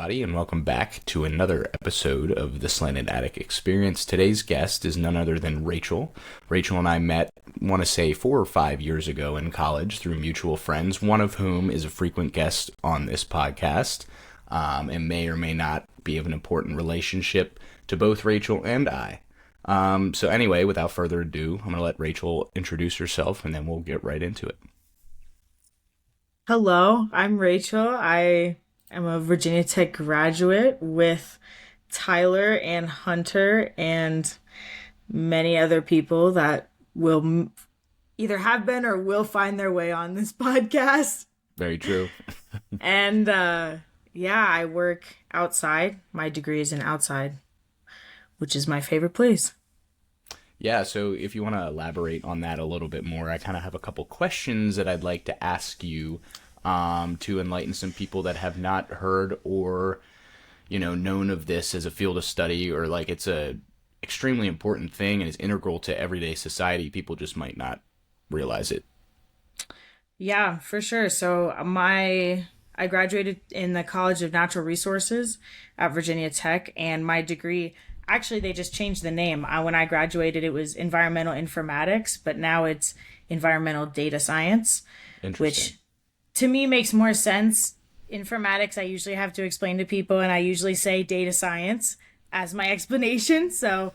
everybody, and welcome back to another episode of the Slanted Attic Experience. Today's guest is none other than Rachel. Rachel and I met, I want to say, 4 or 5 years ago in college through mutual friends, one of whom is a frequent guest on this podcast, and may or may not be of an important relationship to both Rachel and I. So anyway, without further ado, I'm going to let Rachel introduce herself, and then we'll get right into it. Hello, I'm Rachel. I am a Virginia Tech graduate with Tyler and Hunter and many other people that will either have been or will find their way on this podcast. Very true. And I work outside. My degree is in outside, which is my favorite place. Yeah, so if you want to elaborate on that a little bit more, I kind of have a couple questions that I'd like to ask you to enlighten some people that have not heard or, known of this as a field of study, or like it's a extremely important thing and is integral to everyday society. People just might not realize it. Yeah, for sure. So I graduated in the College of Natural Resources at Virginia Tech, and my degree, actually, they just changed the name. When I graduated, it was environmental informatics, but now it's environmental data science, which to me makes more sense. Informatics, I usually have to explain to people, and I usually say data science as my explanation. So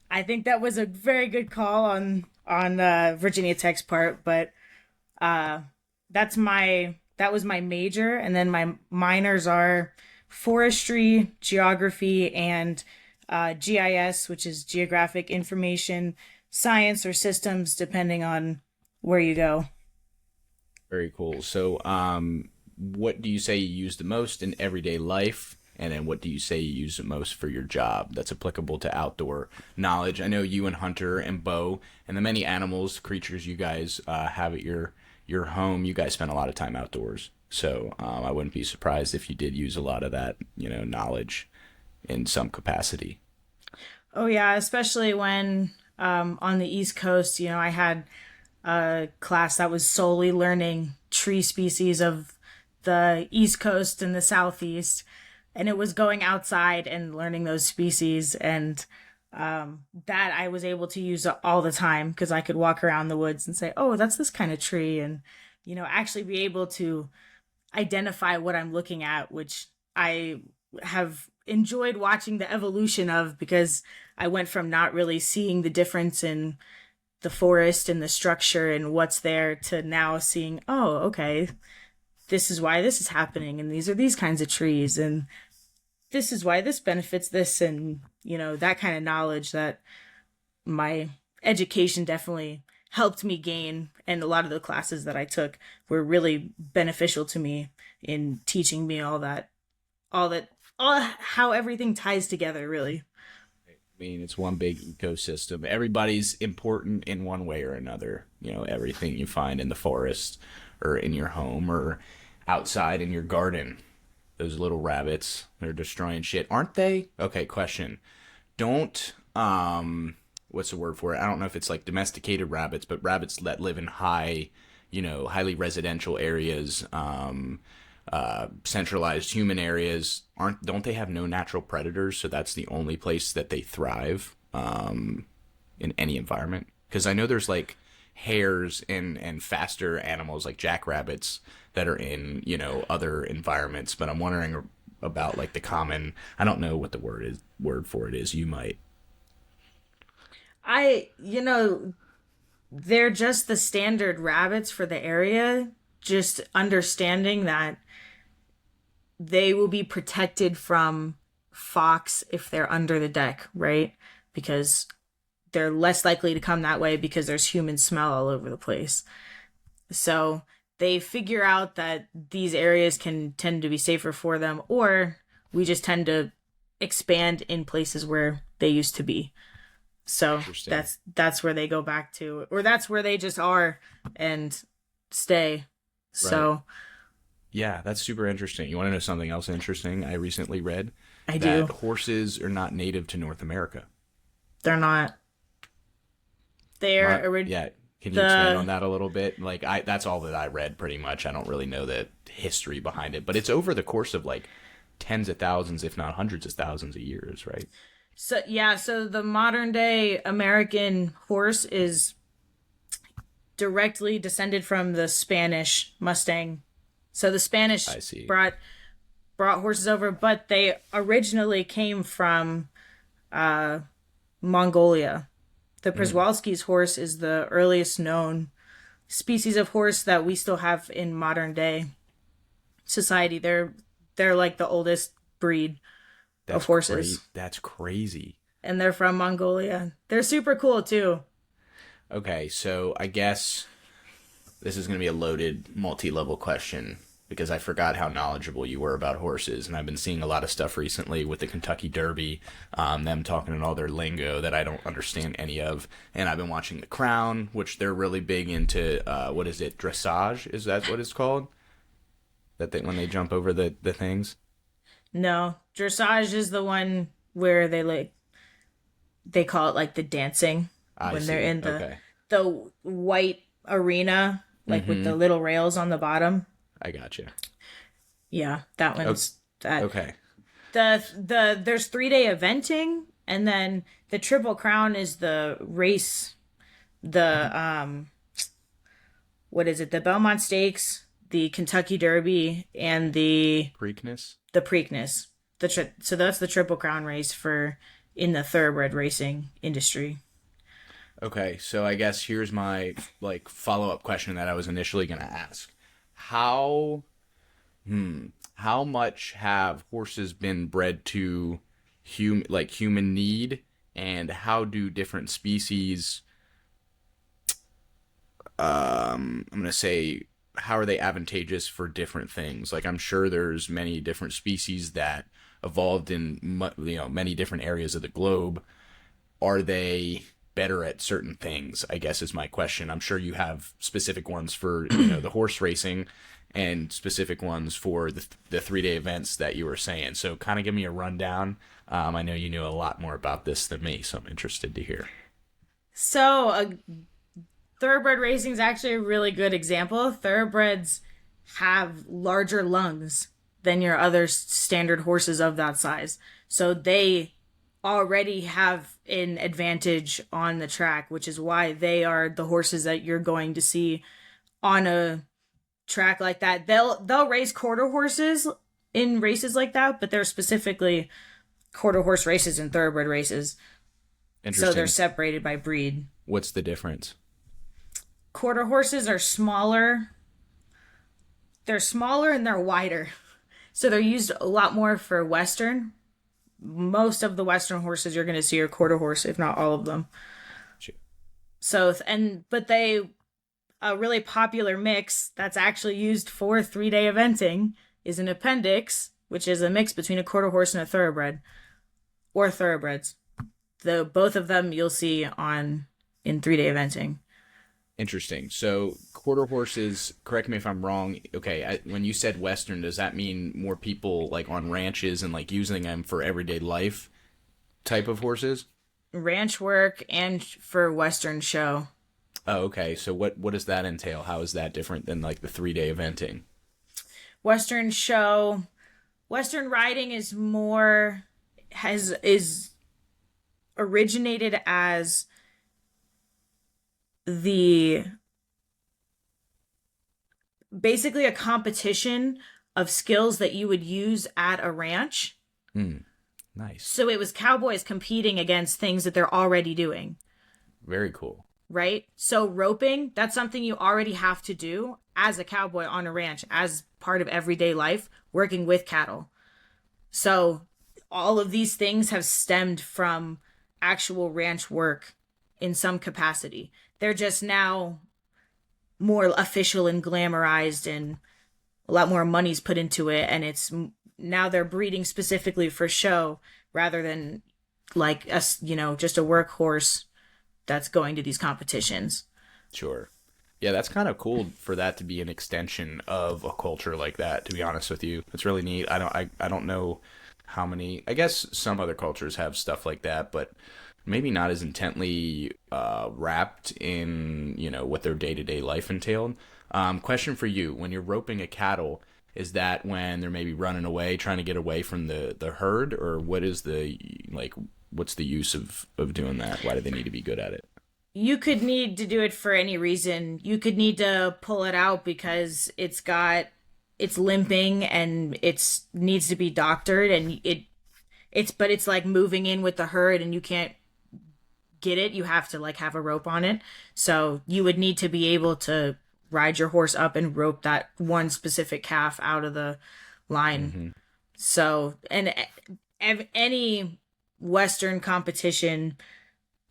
I think that was a very good call on Virginia Tech's part, but that was my major, and then my minors are forestry, geography, and GIS, which is Geographic Information Science or Systems, depending on where you go. Very cool. So what do you say you use the most in everyday life? And then what do you say you use the most for your job that's applicable to outdoor knowledge? I know you and Hunter and Bo and the many animals, creatures you guys have at your home, you guys spend a lot of time outdoors. So I wouldn't be surprised if you did use a lot of that, knowledge in some capacity. Oh yeah, especially when on the East Coast, I had a class that was solely learning tree species of the East Coast and the Southeast, and it was going outside and learning those species, and that I was able to use all the time because I could walk around the woods and say, oh, that's this kind of tree, and actually be able to identify what I'm looking at, which I have enjoyed watching the evolution of, because I went from not really seeing the difference in the forest and the structure and what's there to now seeing, oh, okay, this is why this is happening, and these are these kinds of trees, and this is why this benefits this, and that kind of knowledge that my education definitely helped me gain, and a lot of the classes that I took were really beneficial to me in teaching me all how everything ties together, really. I mean, it's one big ecosystem. Everybody's important in one way or another. Everything you find in the forest or in your home or outside in your garden. Those little rabbits, they're destroying shit, aren't they? Okay, question. Don't, what's the word for it? I don't know if it's like domesticated rabbits, but rabbits that live in highly residential areas, centralized human areas, don't they have no natural predators? So that's the only place that they thrive in any environment. Because I know there's like hares and faster animals like jackrabbits that are in other environments. But I'm wondering about like the common. I don't know what the word for it is. You might. They're just the standard rabbits for the area. Just understanding that they will be protected from fox if they're under the deck, right? Because they're less likely to come that way because there's human smell all over the place. So they figure out that these areas can tend to be safer for them, or we just tend to expand in places where they used to be. So that's where they go back to, or that's where they just are and stay. Right. So yeah, that's super interesting. You want to know something else interesting I recently read? I do. Horses are not native to North America. They're not. They're yeah. Can you expand on that a little bit? Like that's all that I read pretty much. I don't really know the history behind it, but it's over the course of like tens of thousands, if not hundreds of thousands of years, right? So yeah, so the modern day American horse is directly descended from the Spanish Mustang. So the Spanish I see. brought horses over, but they originally came from Mongolia. The Przewalski's horse is the earliest known species of horse that we still have in modern day society. They're like the oldest breed of horses. That's crazy. And they're from Mongolia. They're super cool too. Okay, so I guess this is going to be a loaded multi-level question because I forgot how knowledgeable you were about horses, and I've been seeing a lot of stuff recently with the Kentucky Derby, them talking in all their lingo that I don't understand any of, and I've been watching The Crown, which they're really big into, what is it, dressage? Is that what it's called? That they, when they jump over the things? No, dressage is the one where they call it like the dancing when they're in the white arena, like with the little rails on the bottom. I gotcha. Yeah, that one's that. Okay. There's 3-day eventing, and then the Triple Crown is the race, the what is it? The Belmont Stakes, the Kentucky Derby, and the Preakness. So that's the Triple Crown race for in the thoroughbred racing industry. Okay, so I guess here's my follow-up question that I was initially going to ask. How much have horses been bred to human need, and how do different species I'm going to say, how are they advantageous for different things? Like, I'm sure there's many different species that evolved in many different areas of the globe. Are they better at certain things, I guess, is my question. I'm sure you have specific ones for the horse racing and specific ones for the 3-day events that you were saying. So kind of give me a rundown. I know you knew a lot more about this than me, so I'm interested to hear. So thoroughbred racing is actually a really good example. Thoroughbreds have larger lungs than your other standard horses of that size. So they already have an advantage on the track, which is why they are the horses that you're going to see on a track like that. They'll race quarter horses in races like that, but they're specifically quarter horse races and thoroughbred races. So they're separated by breed. What's the difference? Quarter horses are smaller. They're smaller and they're wider. So they're used a lot more for Western. Most of the Western horses you're going to see are quarter horse, if not all of them. Sure. So, a really popular mix that's actually used for 3-day eventing is an appendix, which is a mix between a quarter horse and a thoroughbred, or thoroughbreds. Both of them you'll see in 3-day eventing. Interesting. So quarter horses, correct me if I'm wrong. Okay, when you said Western, does that mean more people like on ranches and like using them for everyday life type of horses? Ranch work and for Western show. Oh, okay. So what does that entail? How is that different than like the 3-day eventing? Western show, Western riding is originated as basically a competition of skills that you would use at a ranch. Nice. So it was cowboys competing against things that they're already doing. Very cool. Right? So roping, that's something you already have to do as a cowboy on a ranch, as part of everyday life, working with cattle. So all of these things have stemmed from actual ranch work in some capacity. They're just now more official and glamorized, and a lot more money's put into it, and it's now they're breeding specifically for show rather than like just a workhorse that's going to these competitions. Sure. Yeah, that's kind of cool for that to be an extension of a culture like that, to be honest with you. It's really neat. I don't know how many, I guess some other cultures have stuff like that, but maybe not as intently wrapped in, what their day-to-day life entailed. Question for you. When you're roping a cattle, Is that when they're maybe running away, trying to get away from the herd, or what is the like? What's the use of doing that? Why do they need to be good at it? You could need to do it for any reason. You could need to pull it out because it's limping and it's needs to be doctored, and it's like moving in with the herd and you can't get it. You have to like have a rope on it. So you would need to be able to ride your horse up and rope that one specific calf out of the line. Mm-hmm. So, and any Western competition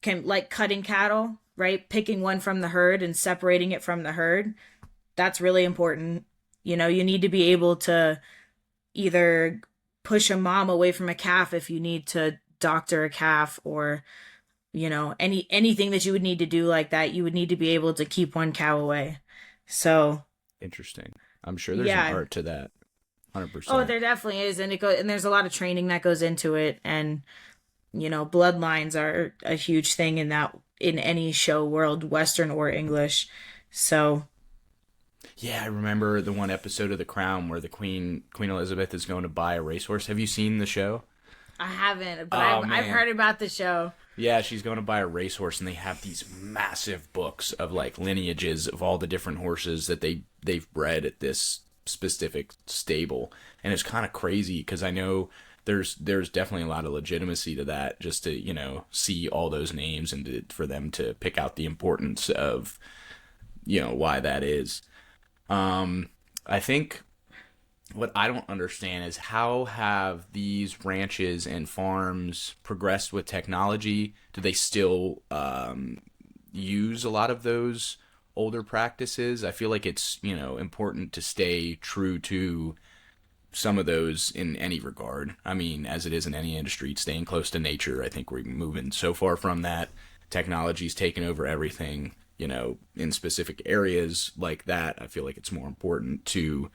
can, like cutting cattle, right? Picking one from the herd and separating it from the herd. That's really important. You know, you need to be able to either push a mom away from a calf if you need to doctor a calf, or anything that you would need to do like that, you would need to be able to keep one cow away. So Interesting. I'm sure there's yeah. an art to that. Oh, 100%. there definitely is, and there's a lot of training that goes into it, and bloodlines are a huge thing in any show world, Western or English. So Yeah, I remember the one episode of The Crown where the Queen Elizabeth is going to buy a racehorse. Have you seen the show? I haven't, but Oh, I've man. heard about the show. Yeah, she's going to buy a racehorse, and they have these massive books of like lineages of all the different horses that they've bred at this specific stable, and it's kind of crazy because I know there's definitely a lot of legitimacy to that, just to see all those names and for them to pick out the importance of why that is. I think what I don't understand is how have these ranches and farms progressed with technology? Do they still use a lot of those older practices? I feel like it's important to stay true to some of those in any regard. I mean, as it is in any industry, staying close to nature. I think we're moving so far from that. Technology's taken over everything. In specific areas like that, I feel like it's more important to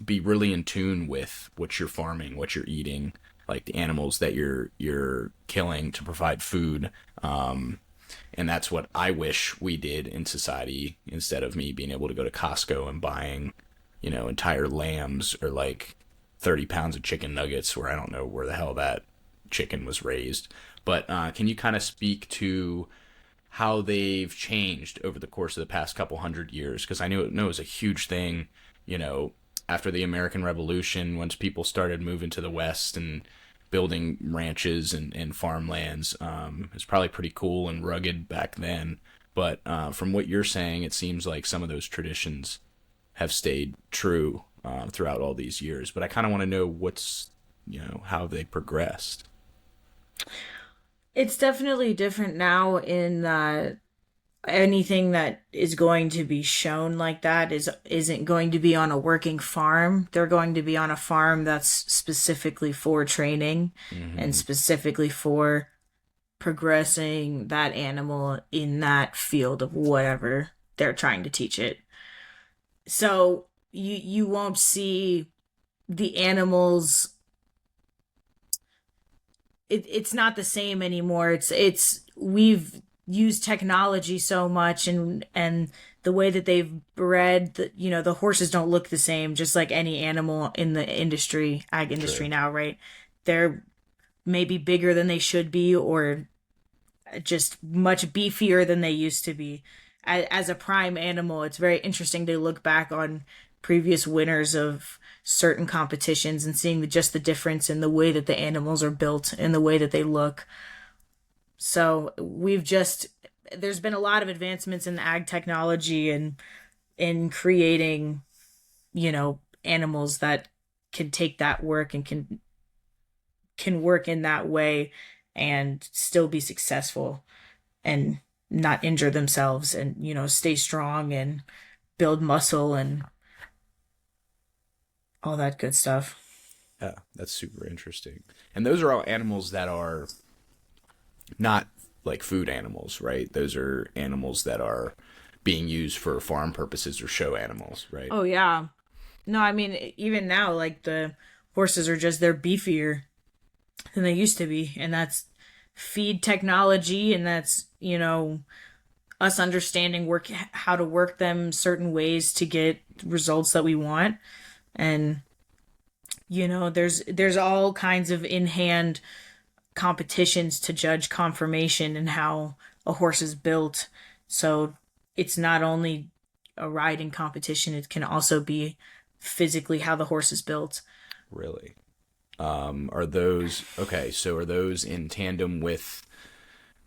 be really in tune with what you're farming, what you're eating, like the animals that you're killing to provide food. And that's what I wish we did in society, instead of me being able to go to Costco and buying, entire lambs or like 30 pounds of chicken nuggets where I don't know where the hell that chicken was raised. But can you kind of speak to how they've changed over the course of the past couple hundred years? Because I know it was a huge thing, after the American Revolution, once people started moving to the West and building ranches and farmlands. It's probably pretty cool and rugged back then. But from what you're saying, it seems like some of those traditions have stayed true throughout all these years. But I kind of want to know how they progressed. It's definitely different now in that anything that is going to be shown like that isn't going to be on a working farm. They're going to be on a farm that's specifically for training and specifically for progressing that animal in that field of whatever they're trying to teach it. So you won't see the animals. It's not the same anymore. It's we've used technology so much, and the way that they've bred, the horses don't look the same, just like any animal in the ag industry True. now, right? They're maybe bigger than they should be, or just much beefier than they used to be. As a prime animal, it's very interesting to look back on previous winners of certain competitions and seeing just the difference in the way that the animals are built and the way that they look. So there's been a lot of advancements in ag technology and in creating, animals that can take that work and can work in that way and still be successful and not injure themselves, and stay strong and build muscle and all that good stuff. Yeah, that's super interesting. And those are all animals that are not like food animals, right? Those are animals that are being used for farm purposes or show animals, right? Oh yeah. No, I mean, even now, like, the horses are they're beefier than they used to be, and that's feed technology, and that's us understanding how to work them certain ways to get results that we want. And there's all kinds of in hand competitions to judge conformation and how a horse is built. So it's not only a riding competition, it can also be physically how the horse is built. Really? Are those okay? So are those in tandem with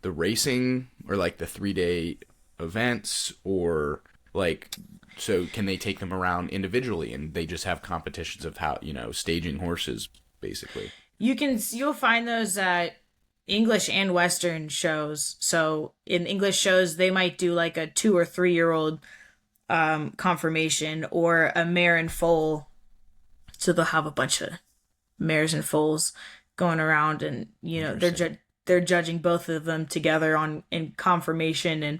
the racing, or like the 3 day events, or like, so can they take them around individually and they just have competitions of how, staging horses basically? You'll find those at English and Western shows. So in English shows, they might do like a 2 or 3 year old conformation, or a mare and foal. So they'll have a bunch of mares and foals going around, and they're judging both of them together on in conformation and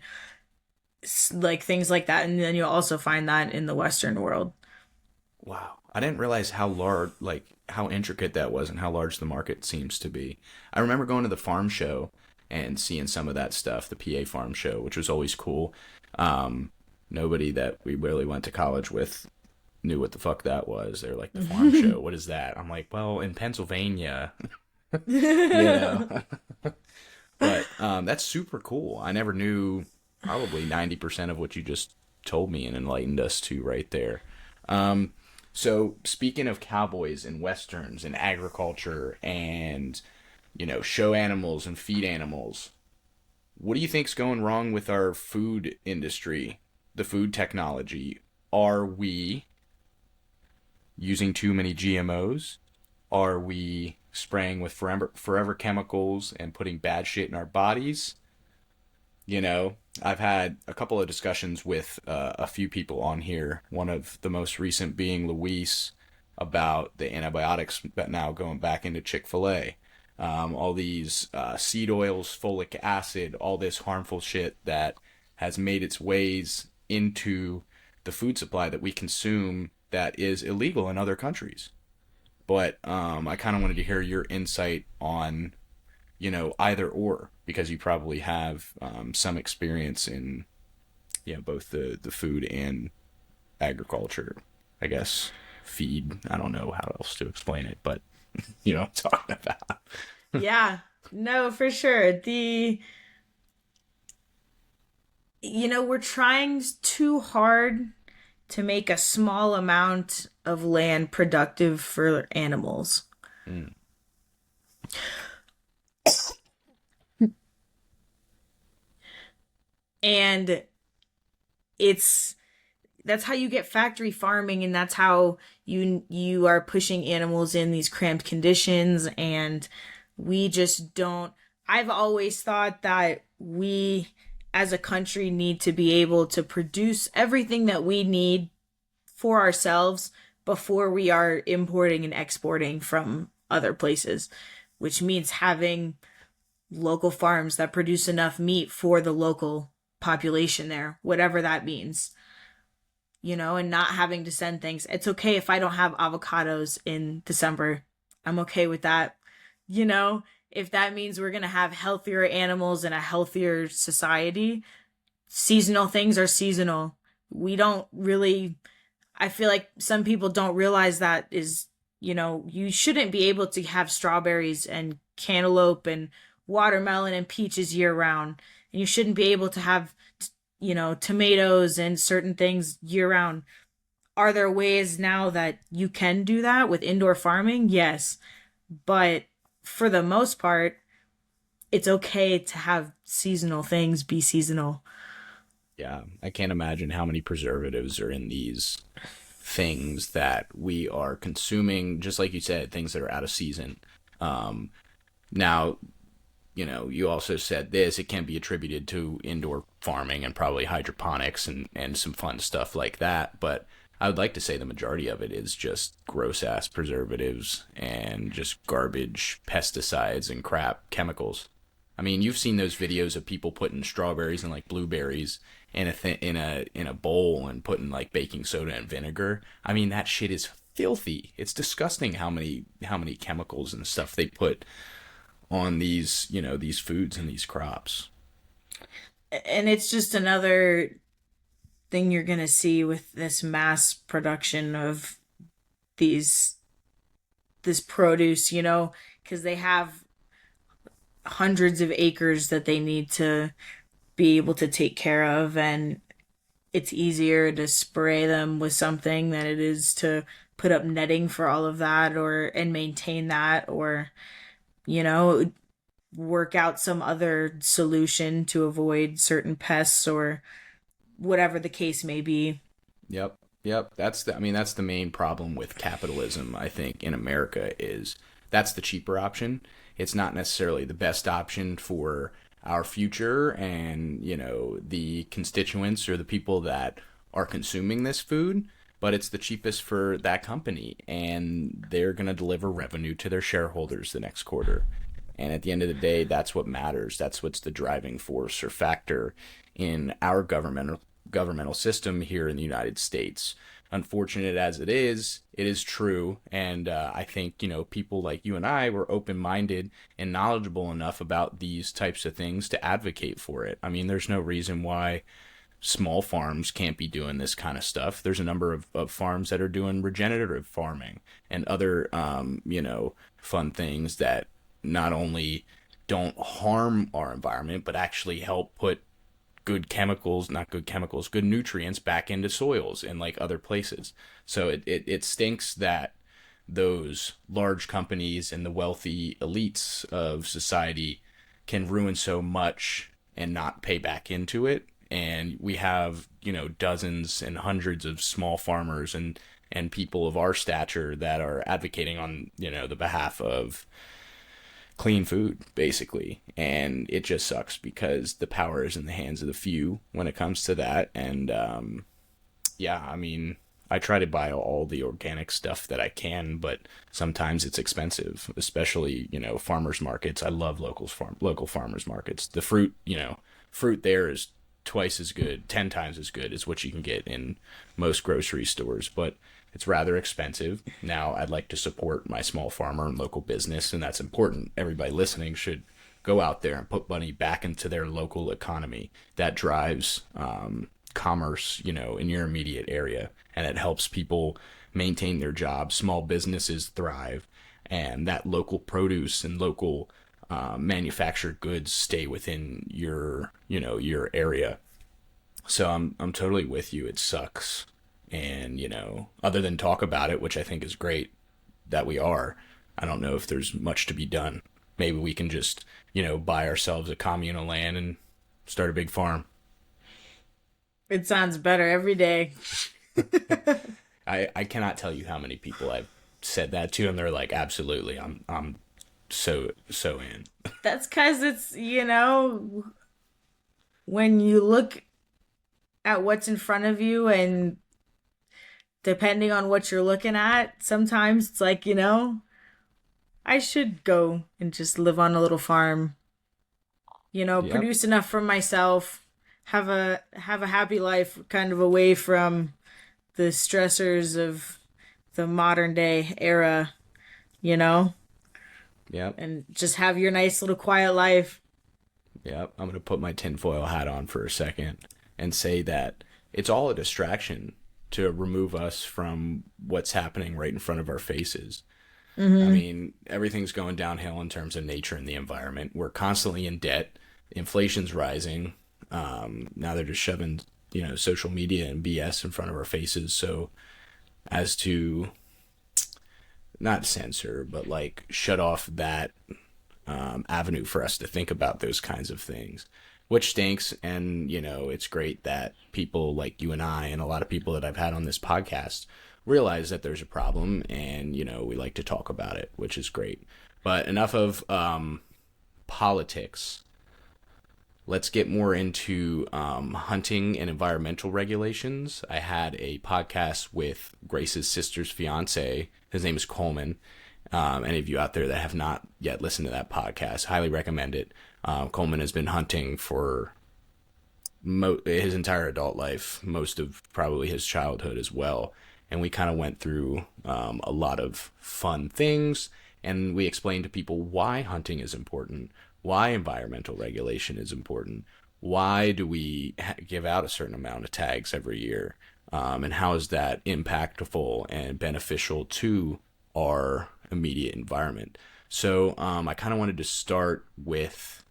like things like that. And then you'll also find that in the Western world. Wow. I didn't realize how large, like how intricate that was and how large the market seems to be. I remember going to the farm show and seeing some of that stuff, the PA farm show, which was always cool. Nobody that we really went to college with knew what the fuck that was. They're like, the farm show, what is that? I'm like, well, in Pennsylvania, you know. But that's super cool. I never knew probably 90% of what you just told me and enlightened us to right there. So speaking of cowboys and westerns and agriculture and, show animals and feed animals, what do you think's going wrong with our food industry, the food technology? Are we using too many GMOs? Are we spraying with forever chemicals and putting bad shit in our bodies? I've had a couple of discussions with a few people on here. One of the most recent being Luis, about the antibiotics that now going back into Chick-fil-A. All these seed oils, folic acid, all this harmful shit that has made its ways into the food supply that we consume that is illegal in other countries. But I kind of wanted to hear your insight on, either or, because you probably have some experience in, both the food and agriculture, I guess, feed. I don't know how else to explain it, but you know what I'm talking about. Yeah, no, for sure. We're trying too hard to make a small amount of land productive for animals. Mm. And that's how you get factory farming, and that's how you are pushing animals in these cramped conditions. And we just don't. I've always thought that we as a country need to be able to produce everything that we need for ourselves before we are importing and exporting from other places, which means having local farms that produce enough meat for the local population there, whatever that means, and not having to send things. It's okay if I don't have avocados in December. I'm okay with that. If that means we're going to have healthier animals and a healthier society, seasonal things are seasonal. We don't really, I feel like some people don't realize that you shouldn't be able to have strawberries and cantaloupe and watermelon and peaches year round. And you shouldn't be able to have, tomatoes and certain things year round. Are there ways now that you can do that with indoor farming? Yes. But for the most part, it's okay to have seasonal things be seasonal. Yeah, I can't imagine how many preservatives are in these things that we are consuming, just like you said, things that are out of season. Now, you also said this, it can be attributed to indoor farming and probably hydroponics and some fun stuff like that. But I would like to say the majority of it is just gross ass preservatives and just garbage pesticides and crap chemicals. I mean, you've seen those videos of people putting strawberries and like blueberries in a bowl and putting like baking soda and vinegar. I mean, that shit is filthy. It's disgusting how many chemicals and stuff they put on these foods and these crops. And it's just another thing you're going to see with this mass production of these this produce, because they have hundreds of acres that they need to be able to take care of, and it's easier to spray them with something than it is to put up netting for all of that or and maintain that, or you know work out some other solution to avoid certain pests or whatever the case may be. Yep. Yep. That's the main problem with capitalism, I think, in America is that's the cheaper option. It's not necessarily the best option for our future and, the constituents or the people that are consuming this food, but it's the cheapest for that company and they're going to deliver revenue to their shareholders the next quarter. And at the end of the day, that's what matters. That's what's the driving force or factor in our governmental system here in the United States. Unfortunate as it is true. And I think, people like you and I were open minded and knowledgeable enough about these types of things to advocate for it. I mean, there's no reason why small farms can't be doing this kind of stuff. There's a number of farms that are doing regenerative farming and other, fun things that not only don't harm our environment, but actually help put good nutrients back into soils and like other places. So it stinks that those large companies and the wealthy elites of society can ruin so much and not pay back into it. And we have, dozens and hundreds of small farmers and people of our stature that are advocating on, the behalf of clean food, basically. And it just sucks because the power is in the hands of the few when it comes to that. And yeah, I mean, I try to buy all the organic stuff that I can, but sometimes it's expensive, especially, farmers markets. I love local farmers markets. The fruit there is twice as good, 10 times as good as what you can get in most grocery stores, but it's rather expensive. Now, I'd like to support my small farmer and local business, and that's important. Everybody listening should go out there and put money back into their local economy. That drives commerce, in your immediate area, and it helps people maintain their jobs. Small businesses thrive, and that local produce and local manufactured goods stay within your area. So I'm totally with you. It sucks. And, other than talk about it, which I think is great that we are, I don't know if there's much to be done. Maybe we can just, buy ourselves a commune of land and start a big farm. It sounds better every day. I cannot tell you how many people I've said that to, and they're like, absolutely, I'm so in. That's because it's, when you look at what's in front of you and depending on what you're looking at, sometimes it's like, I should go and just live on a little farm, Yep. produce enough for myself, have a happy life kind of away from the stressors of the modern day era, you know, Yep. and just have your nice little quiet life. Yep. I'm going to put my tinfoil hat on for a second and say that it's all a distraction to remove us from what's happening right in front of our faces. I mean, everything's going downhill in terms of nature and the environment. We're constantly in debt. Inflation's rising. Now they're just shoving, social media and BS in front of our faces. So as to not censor, but like shut off that avenue for us to think about those kinds of things, which stinks. And, it's great that people like you and I and a lot of people that I've had on this podcast realize that there's a problem and, we like to talk about it, which is great. But enough of politics. Let's get more into hunting and environmental regulations. I had a podcast with Grace's sister's fiance. His name is Coleman. Any of you out there that have not yet listened to that podcast, highly recommend it. Coleman has been hunting for his entire adult life, most of probably his childhood as well. And we kind of went through a lot of fun things, and we explained to people why hunting is important, why environmental regulation is important, why do we give out a certain amount of tags every year? And how is that impactful and beneficial to our immediate environment? So I kind of wanted to start with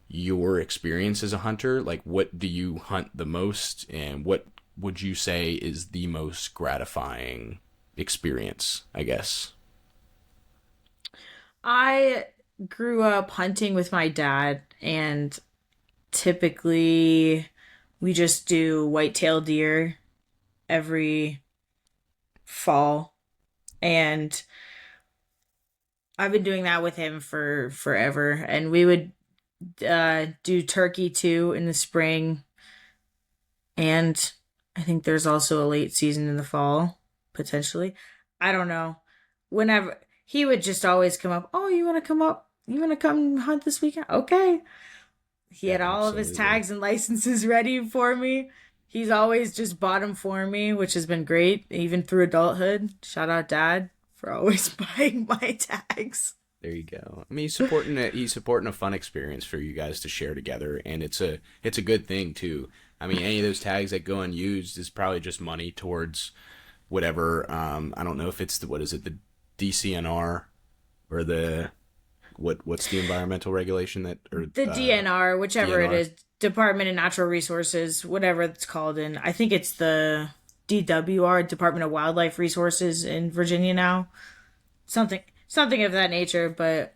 your experience as a hunter. Like, what do you hunt the most, and what would you say is the most gratifying experience, I guess? I grew up hunting with my dad, and typically we just do white-tailed deer every fall. And I've been doing that with him for forever. And we would do turkey too in the spring. And I think there's also a late season in the fall, potentially. I don't know. Whenever he would just always come up, oh, you want to come up? You want to come hunt this weekend? Okay. He Yeah, had all of his absolutely. tags and licenses ready for me. He's always just bought them for me, which has been great, even through adulthood. Shout out, Dad, for always buying my tags. There you go. I mean, he's supporting a fun experience for you guys to share together, and it's a good thing too. I mean, any of those tags that go unused is probably just money towards whatever. I don't know if it's what is it, the DCNR, or the what's the environmental regulation that, or The DNR, whichever it DNR. is, Department of Natural Resources, whatever it's called in, I think it's the DWR, Department of Wildlife Resources in Virginia now. Something of that nature, but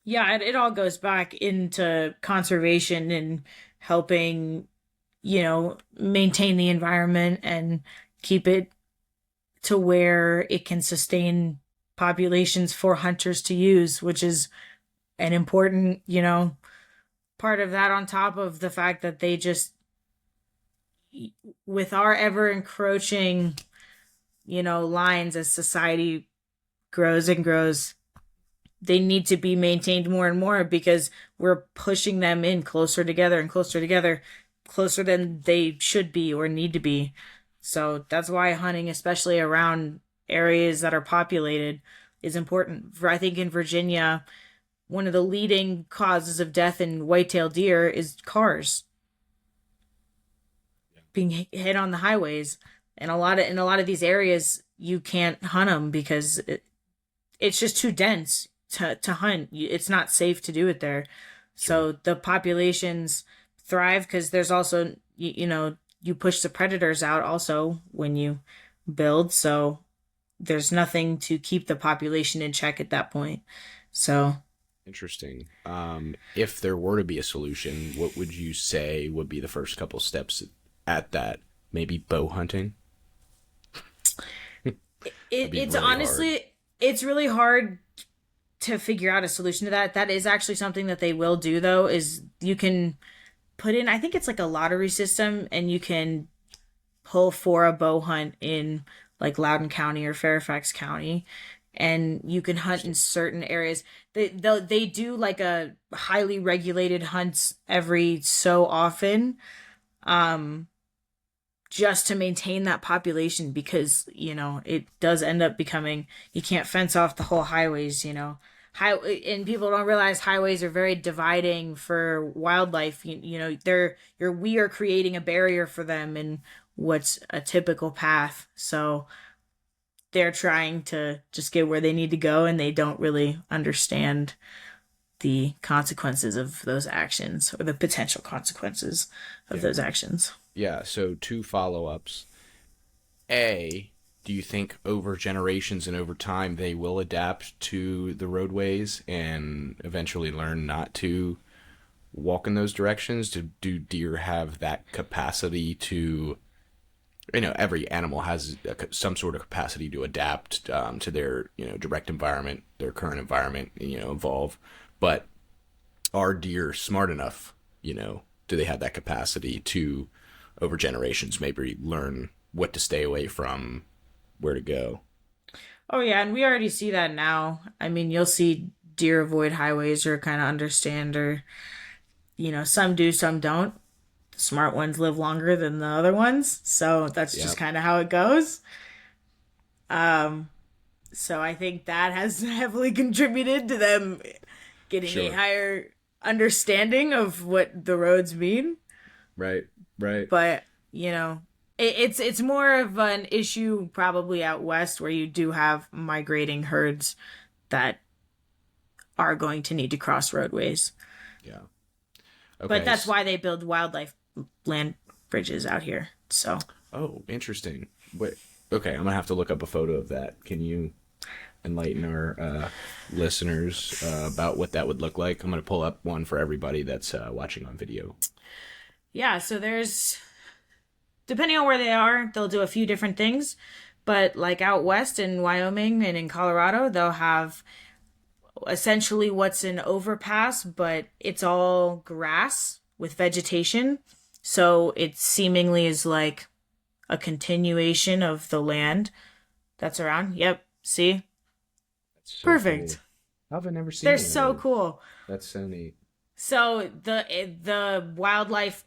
yeah, it all goes back into conservation and helping, maintain the environment and keep it to where it can sustain populations for hunters to use, which is an important, part of that, on top of the fact that they just, with our ever encroaching, lines as society grows and grows, they need to be maintained more and more because we're pushing them in closer together and closer together, closer than they should be or need to be. So that's why hunting, especially around areas that are populated, is important. I think in Virginia, one of the leading causes of death in white-tailed deer is cars being hit on the highways. And a lot of these areas, you can't hunt them because it's just too dense to hunt. It's not safe to do it there. Sure. So the populations thrive because there's also, you push the predators out also when you build. So there's nothing to keep the population in check at that point. So Interesting. If there were to be a solution, what would you say would be the first couple steps at that? Maybe bow hunting. That'd be it's really hard. honestly, it's really hard to figure out a solution to that. That is actually something that they will do, though, is you can put in, I think it's like a lottery system, and you can pull for a bow hunt in like Loudoun County or Fairfax County, and you can hunt in Interesting. certain areas. They do like a highly regulated hunts every so often, um, just to maintain that population, because it does end up becoming, you can't fence off the whole highways. And people don't realize highways are very dividing for wildlife. We are creating a barrier for them in what's a typical path. So they're trying to just get where they need to go, and they don't really understand the consequences of those actions, or the potential consequences of Yeah. those actions. Yeah. So two follow-ups. A, do you think over generations and over time they will adapt to the roadways and eventually learn not to walk in those directions? Do deer have that capacity to, every animal has some sort of capacity to adapt to their, direct environment, their current environment, evolve. But are deer smart enough? Do they have that capacity to, over generations, maybe learn what to stay away from, where to go? Oh yeah, and we already see that now. I mean, you'll see deer avoid highways or kind of understand, or some do, some don't. The smart ones live longer than the other ones, so that's just Yep. kind of how it goes. Um, so I think that has heavily contributed to them getting a Sure. higher. understanding of what the roads mean. Right, right. But it's more of an issue probably out west where you do have migrating herds that are going to need to cross roadways. Yeah. But Okay. that's why they build wildlife land bridges out here. So Oh, interesting. Wait. Okay, I'm gonna have to look up a photo of that. Can you enlighten our listeners about what that would look like? I'm gonna pull up one for everybody that's watching on video. yeah, so there's depending on where they are, they'll do a few different things. But like out west in Wyoming and in Colorado, they'll have essentially what's an overpass, but it's all grass with vegetation. So it seemingly is like a continuation of the land that's around. Yep. See? That's so Perfect. cool. How have I never seen They're one of so those? cool. That's so neat. So the wildlife,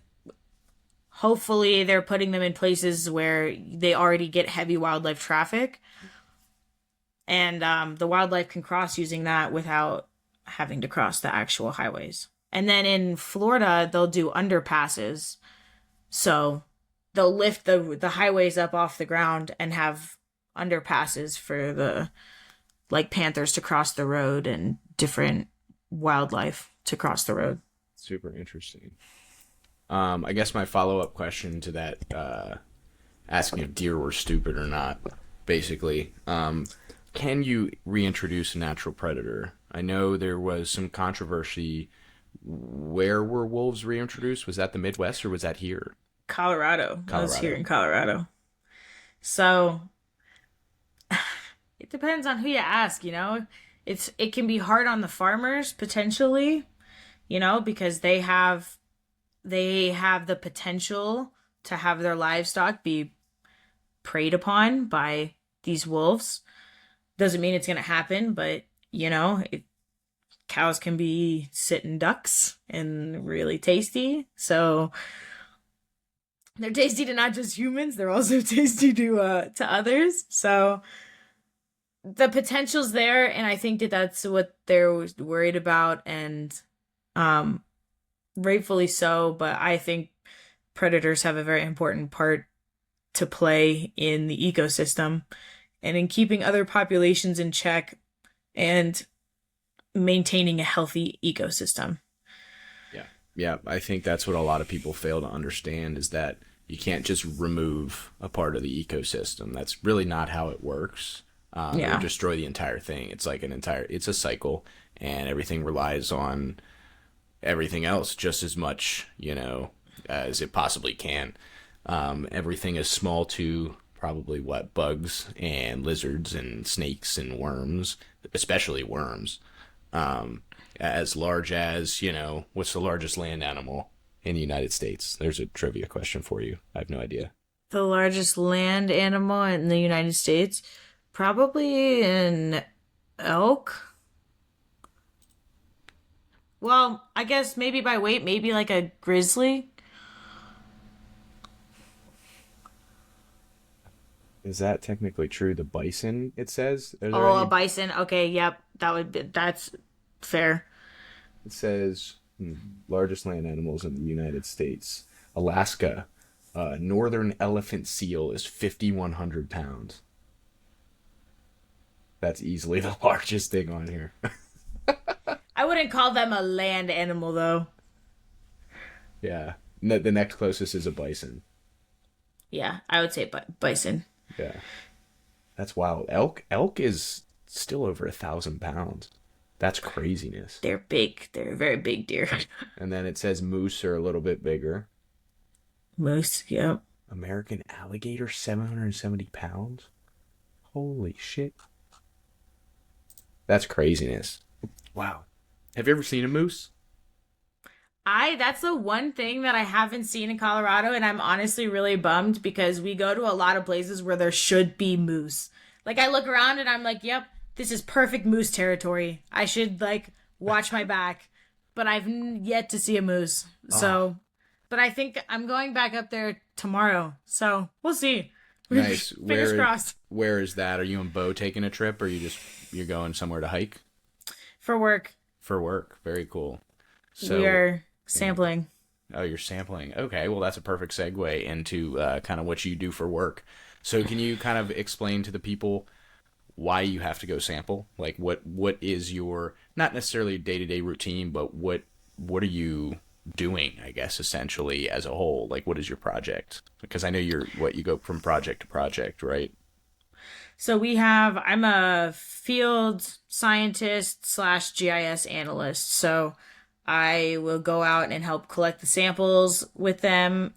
hopefully they're putting them in places where they already get heavy wildlife traffic, and the wildlife can cross using that without having to cross the actual highways. And then in Florida, they'll do underpasses. So they'll lift the highways up off the ground and have underpasses for the like panthers to cross the road and different wildlife to cross the road. Super interesting. I guess my follow-up question to that, asking if deer were stupid or not, basically, can you reintroduce a natural predator? I know there was some controversy. Where were wolves reintroduced? Was that the Midwest or was that here? Colorado. I was Colorado. here in Colorado. So it depends on who you ask, it can be hard on the farmers potentially, because they have the potential to have their livestock be preyed upon by these wolves. Doesn't mean it's going to happen, but cows can be sitting ducks and really tasty. So they're tasty to not just humans, they're also tasty to others. So the potential's there, and I think that that's what they're worried about, and rightfully so. But I think predators have a very important part to play in the ecosystem and in keeping other populations in check and maintaining a healthy ecosystem. Yeah. Yeah, I think that's what a lot of people fail to understand is that you can't just remove a part of the ecosystem. That's really not how it works. Yeah. Or destroy the entire thing. It's like it's a cycle, and everything relies on everything else just as much, as it possibly can. Everything is small to probably bugs and lizards and snakes and worms, especially worms. As large as, what's the largest land animal in the United States? There's a trivia question for you. I have no idea. The largest land animal in the United States, probably an elk. Well, I guess maybe by weight, maybe like a grizzly. Is that technically true? The bison, it says? Oh, a bison. Okay, yep. That's fair. It says largest land animals in the United States. Alaska, northern elephant seal is 5,100 pounds. That's easily the largest thing on here. I wouldn't call them a land animal though. Yeah. The next closest is a bison. Yeah, I would say bison. Yeah. That's wild. Elk is still over 1,000 pounds. That's craziness. They're big. They're very big deer. And then it says moose are a little bit bigger. Moose, yep. American alligator, 770 pounds? Holy shit. That's craziness. Wow. Have you ever seen a moose? That's the one thing that I haven't seen in Colorado, and I'm honestly really bummed because we go to a lot of places where there should be moose. Like I look around and I'm like, yep, this is perfect moose territory. I should watch my back, but I've yet to see a moose. So, but I think I'm going back up there tomorrow. So we'll see. Nice. Fingers crossed. Where is that? Are you and Bo taking a trip, or you're going somewhere to hike? For work. For work. Very cool. We So, are sampling. oh, you're sampling. Okay, well, that's a perfect segue into kind of what you do for work. So, can you kind of explain to the people why you have to go sample? Like, what is your not necessarily day to day routine, but what are you doing? I guess essentially as a whole, like, what is your project? Because I know you go from project to project, right? So I'm a field scientist slash GIS analyst. So I will go out and help collect the samples with them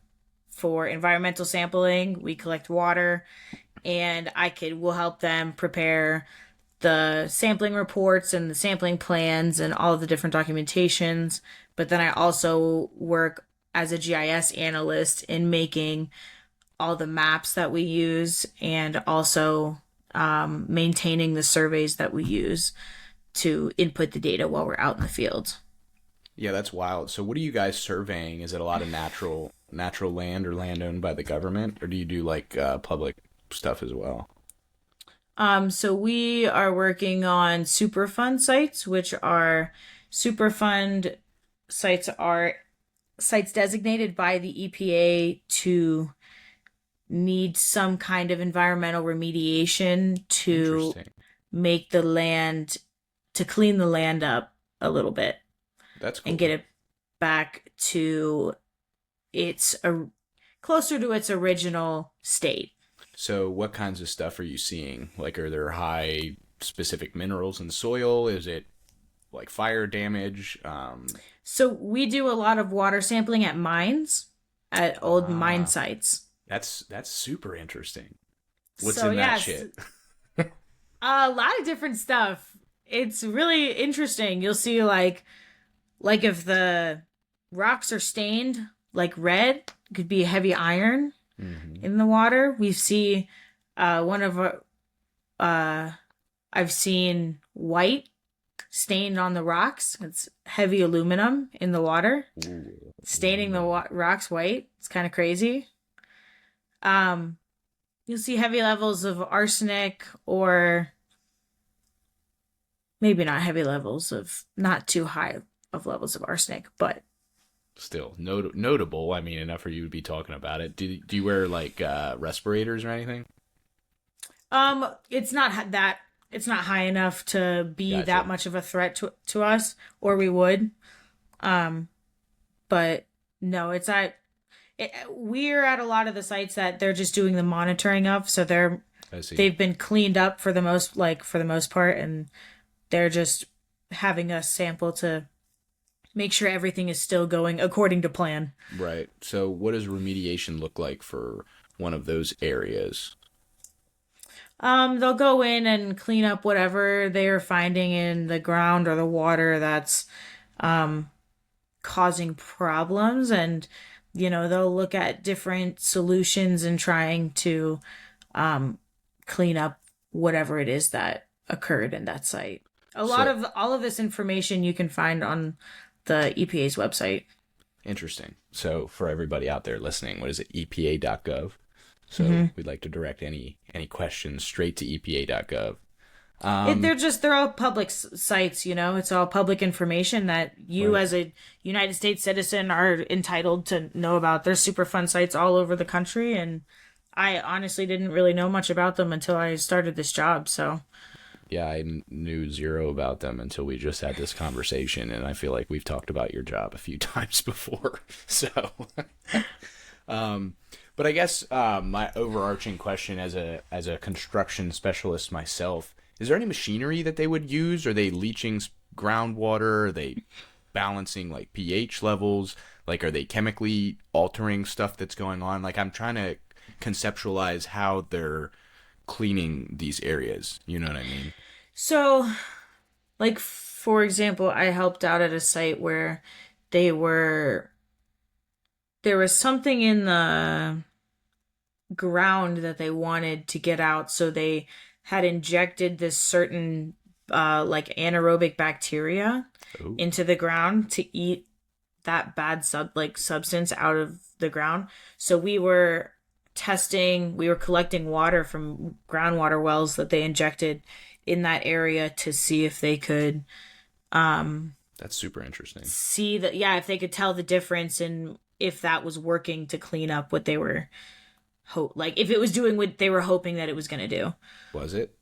for environmental sampling. We collect water, and will help them prepare the sampling reports and the sampling plans and all of the different documentations. But then I also work as a GIS analyst in making all the maps that we use, and also maintaining the surveys that we use to input the data while we're out in the field. Yeah, that's wild. So, what are you guys surveying? Is it a lot of natural land or land owned by the government, or do you do like public stuff as well? So we are working on Superfund sites, which are Superfund sites are sites designated by the EPA to need some kind of environmental remediation to Interesting. make the land to clean the land up a little bit That's and get cool. it back to its closer to its original state. So, what kinds of stuff are you seeing? Like, are there high specific minerals in soil? Is it like fire damage? So we do a lot of water sampling at mines, at old mine Ah, sites. that's super interesting. What's So in that yes, shit? a lot of different stuff. It's really interesting. You'll see like if the rocks are stained like red, it could be heavy iron Hmm. in the water. We see one of our uh I've seen white stained on the rocks. It's heavy aluminum in the water, Ooh, staining the aluminum. rocks white. It's kind of crazy. Um, you'll see heavy levels of arsenic, or maybe not heavy levels of, not too high of levels of arsenic, but Still notable. I mean, enough for you to be talking about it. Do you wear like respirators or anything? it's not that it's not high enough to be that Gotcha. much of a threat to us, or we would. Um, but no, we're at a lot of the sites that they're just doing the monitoring of, so I see. they've been cleaned up for the most part, and they're just having us sample to make sure everything is still going according to plan. Right. So, what does remediation look like for one of those areas? They'll go in and clean up whatever they are finding in the ground or the water that's um, causing problems, and they'll look at different solutions and trying to um, clean up whatever it is that occurred in that site. A lot So, of all of this information you can find on the EPA's website. interesting. So, for everybody out there listening, what is it? EPA.gov. So, Mm-hmm. we'd like to direct any questions straight to EPA.gov. They're all public sites, it's all public information that you Right. as a United States citizen are entitled to know about. There's super fun sites all over the country, and I honestly didn't really know much about them until I started this job. So Yeah, knew zero about them until we just had this conversation, and I feel like we've talked about your job a few times before. So, um, but I guess my overarching question as a construction specialist myself, is there any machinery that they would use? Are they leaching groundwater? Are they balancing like pH levels? Like, are they chemically altering stuff that's going on? Like, I'm trying to conceptualize how they're cleaning these areas. You know what I mean? so like for example, I helped out at a site where they were there was something in the ground that they wanted to get out, so they had injected this certain like anaerobic bacteria Oh, into the ground to eat that bad substance out of the ground. So we were collecting water from groundwater wells that they injected in that area to see if they could That's super interesting. see that, yeah, if they could tell the difference and if that was working to clean up what they were like if it was doing what they were hoping that it was going to do. Was it?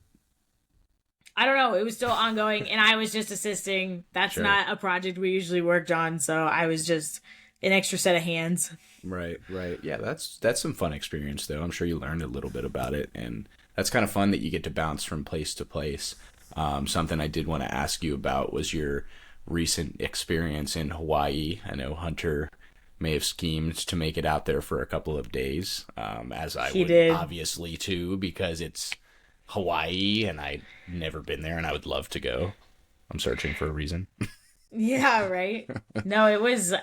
I don't know. It was still ongoing, and I was just assisting. That's Sure. not a project we usually worked on, so I was just an extra set of hands. Right, right. Yeah, that's some fun experience though. I'm sure you learned a little bit about it, and that's kind of fun that you get to bounce from place to place. Something I did want to ask you about was your recent experience in Hawaii. I know Hunter may have schemed to make it out there for a couple of days, as I He would did. obviously too, because it's Hawaii and I've never been there and I would love to go. I'm searching for a reason. Yeah, right. No, it was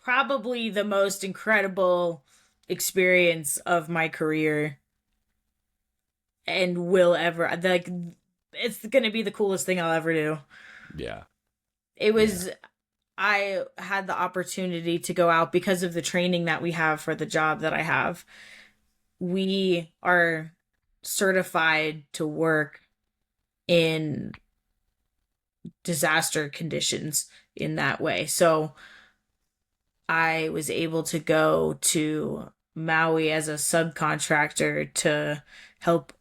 probably the most incredible experience of my career and will ever like it's going to be the coolest thing I'll ever do. Yeah. It was I had the opportunity to go out because of the training that we have for the job that I have. We are certified to work in disaster conditions in that way. So I was able to go to Maui as a subcontractor to help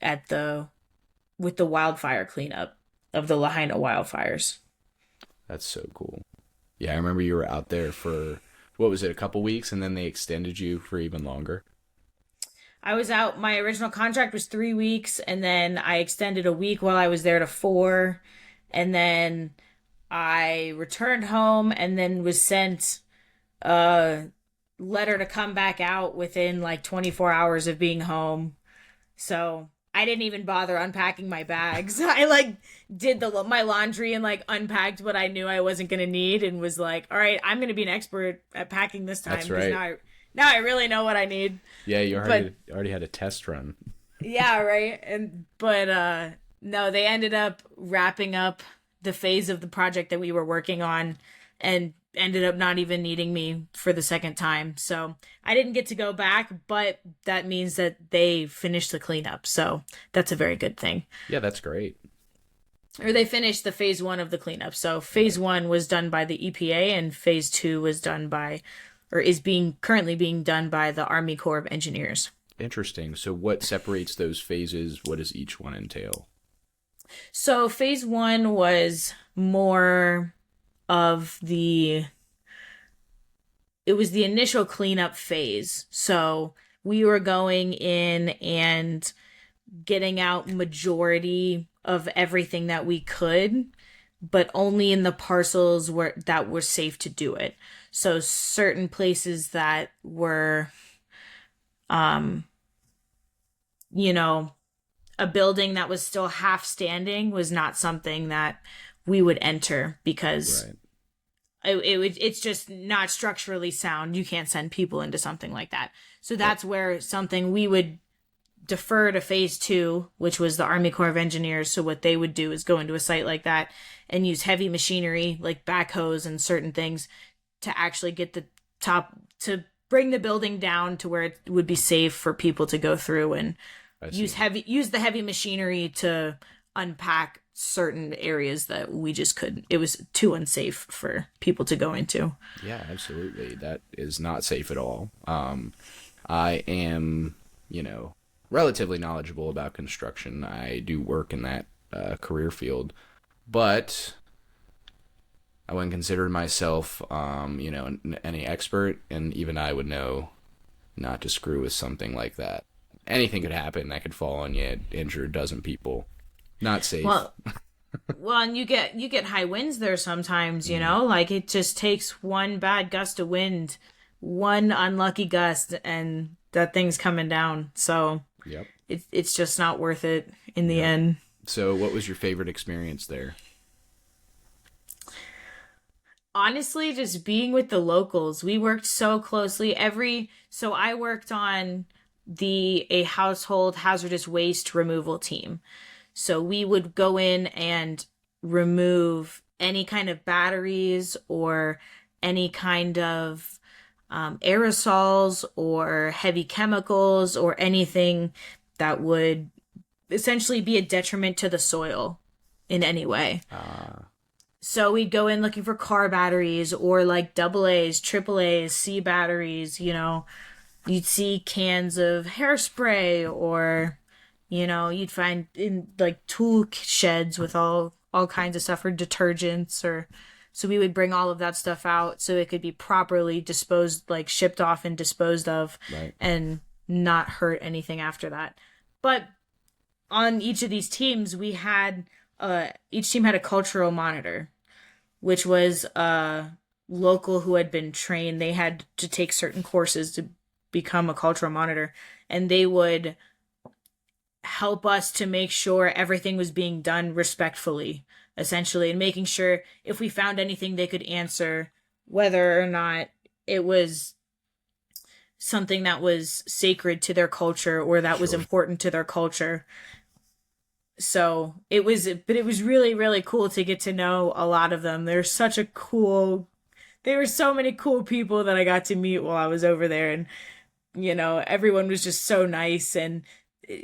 with the wildfire cleanup of the Lahaina wildfires. That's so cool. Yeah, I remember you were out there for, what was it, a couple weeks, and then they extended you for even longer. I was out, my original contract was 3 weeks, and then I extended a week while I was there to 4. And then I returned home and then was sent a letter to come back out within like 24 hours of being home. So I didn't even bother unpacking my bags. I like did my laundry and like unpacked what I knew I wasn't going to need and was like, all right, I'm going to be an expert at packing this time. That's right. Now I really know what I need. Yeah, you already had a test run. Yeah, right. But no, they ended up wrapping up the phase of the project that we were working on and ended up not even needing me for the second time. So I didn't get to go back, but that means that they finished the cleanup. So that's a very good thing. Yeah, that's great. Or they finished the phase 1 of the cleanup. So phase 1 was done by the EPA and phase 2 was done by, or is currently being done by the Army Corps of Engineers. Interesting. So what separates those phases? What does each one entail? So phase 1 was more of it was the initial cleanup phase. So we were going in and getting out majority of everything that we could, but only in the parcels that were safe to do it. So certain places that were, a building that was still half standing was not something that we would enter because it's just not structurally sound. You can't send people into something like that. So that's where something we would defer to phase 2, which was the Army Corps of Engineers. So what they would do is go into a site like that and use heavy machinery like backhoes and certain things to actually get to bring the building down to where it would be safe for people to go through and use the heavy machinery to unpack certain areas that we just couldn't. It was too unsafe for people to go into. Yeah, absolutely. That is not safe at all. I am, relatively knowledgeable about construction. I do work in that career field, but I wouldn't consider myself, any expert, and even I would know not to screw with something like that. Anything could happen. That could fall on you, injure a dozen people. Not safe. Well, and you get high winds there sometimes, like it just takes one bad gust of wind, one unlucky gust, and that thing's coming down. So yep. It's just not worth it in the end. So what was your favorite experience there? Honestly, just being with the locals. We worked so closely. So I worked on a household hazardous waste removal team. So we would go in and remove any kind of batteries or any kind of aerosols or heavy chemicals or anything that would essentially be a detriment to the soil in any way. So we'd go in looking for car batteries or like double A's, triple A's, C batteries, you'd see cans of hairspray or you'd find in like tool sheds with all kinds of stuff or detergents or so we would bring all of that stuff out so it could be properly disposed, like shipped off and disposed of, Right. and not hurt anything after that. But on each of these teams, we had each team had a cultural monitor, which was a local who had been trained. They had to take certain courses to become a cultural monitor, and they would help us to make sure everything was being done respectfully, essentially, and making sure if we found anything they could answer whether or not it was something that was sacred to their culture or that was Sure. important to their culture. So but it was really, really cool to get to know a lot of them. There were so many cool people that I got to meet while I was over there. And, everyone was just so nice. And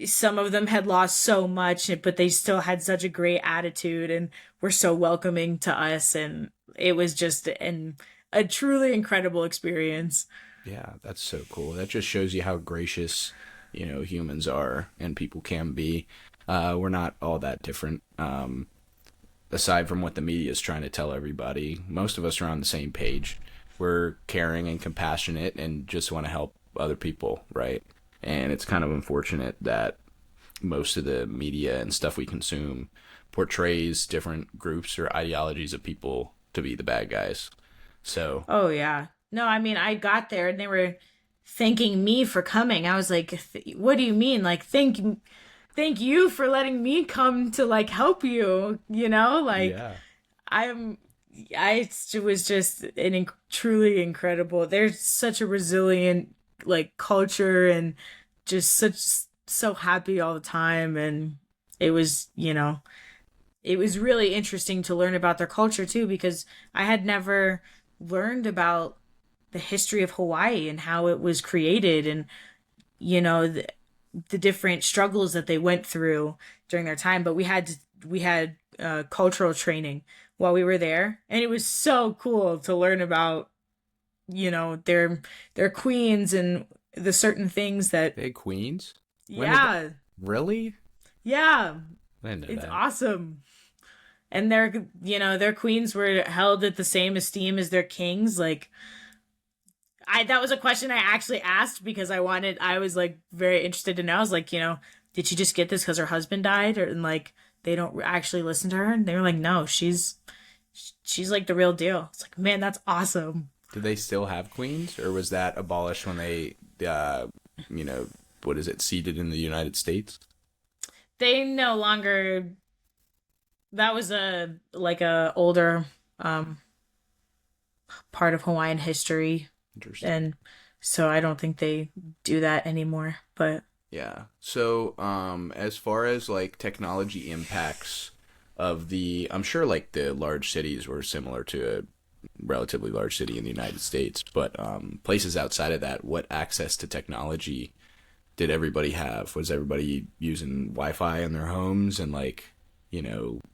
some of them had lost so much, but they still had such a great attitude and were so welcoming to us. And it was just a truly incredible experience. Yeah, that's so cool. That just shows you how gracious, humans are and people can be. We're not all that different. Aside from what the media is trying to tell everybody, most of us are on the same page. We're caring and compassionate and just want to help other people, right? And it's kind of unfortunate that most of the media and stuff we consume portrays different groups or ideologies of people to be the bad guys. So, Oh, yeah. No, I mean, I got there and they were thanking me for coming. I was like, what do you mean? Like, thank you for letting me come to like help you, like yeah. I'm it was just truly incredible. There's such a resilient like culture and just so happy all the time, and it was, it was really interesting to learn about their culture too because I had never learned about the history of Hawaii and how it was created and you know the, the different struggles that they went through during their time. But we had cultural training while we were there, and it was so cool to learn about their queens and the certain things that. Big Queens? When did that? Yeah, Really? yeah, I didn't know it's that. awesome. And their queens were held at the same esteem as their kings. Like I that was a question I actually asked because I was like very interested to know. I was like, did she just get this because her husband died, or and like they don't actually listen to her? And they were like, no, she's like the real deal. It's like, man, that's awesome. Did they still have queens, or was that abolished when they, you know, what is it, seated in the United States? They no longer. That was a older um part of Hawaiian history, Interesting. and so I don't think they do that anymore. But Yeah. So, as far as like technology impacts of I'm sure like the large cities were similar to a relatively large city in the United States, but places outside of that, what access to technology did everybody have? Was everybody using Wi-Fi in their homes and like,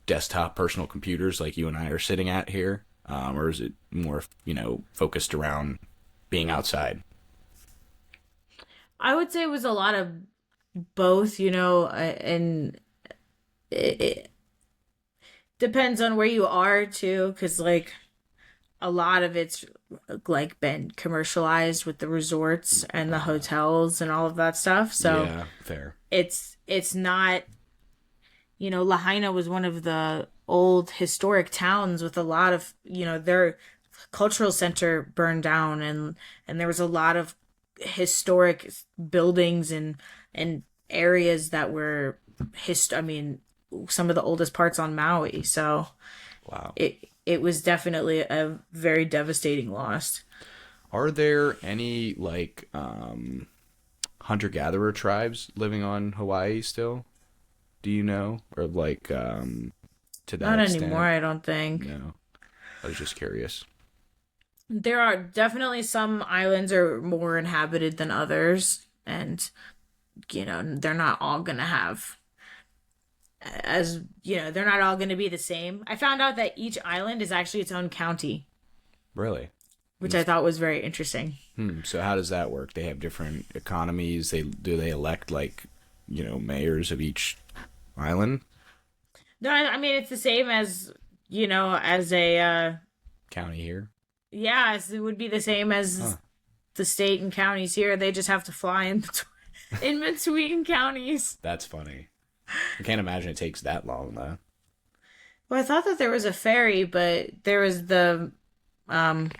desktop personal computers like you and I are sitting at here? Or is it more, focused around being outside? I would say it was a lot of both, and it depends on where you are too, because like a lot of it's like been commercialized with the resorts and the hotels and all of that stuff. So Yeah, fair. it's not, Lahaina was one of the old historic towns with a lot of, their cultural center burned down, and there was a lot of historic buildings and areas that were I mean some of the oldest parts on Maui. So Wow. it was definitely a very devastating loss. Are there any like hunter-gatherer tribes living on Hawaii still? Do you know? Or like to that Not anymore, extent? I don't think. No. I was just curious. There are definitely some islands are more inhabited than others, and they're not all gonna have as you know, they're not all going to be the same. I found out that each island is actually its own county, Really? which I thought was very interesting. So how does that work? They have different economies. They elect like, mayors of each island? No, I mean it's the same as as a County here? yeah, it would be the same as Huh. the state and counties here. They just have to fly in between counties. That's funny. I can't imagine it takes that long though. Well, I thought that there was a ferry, but there was the um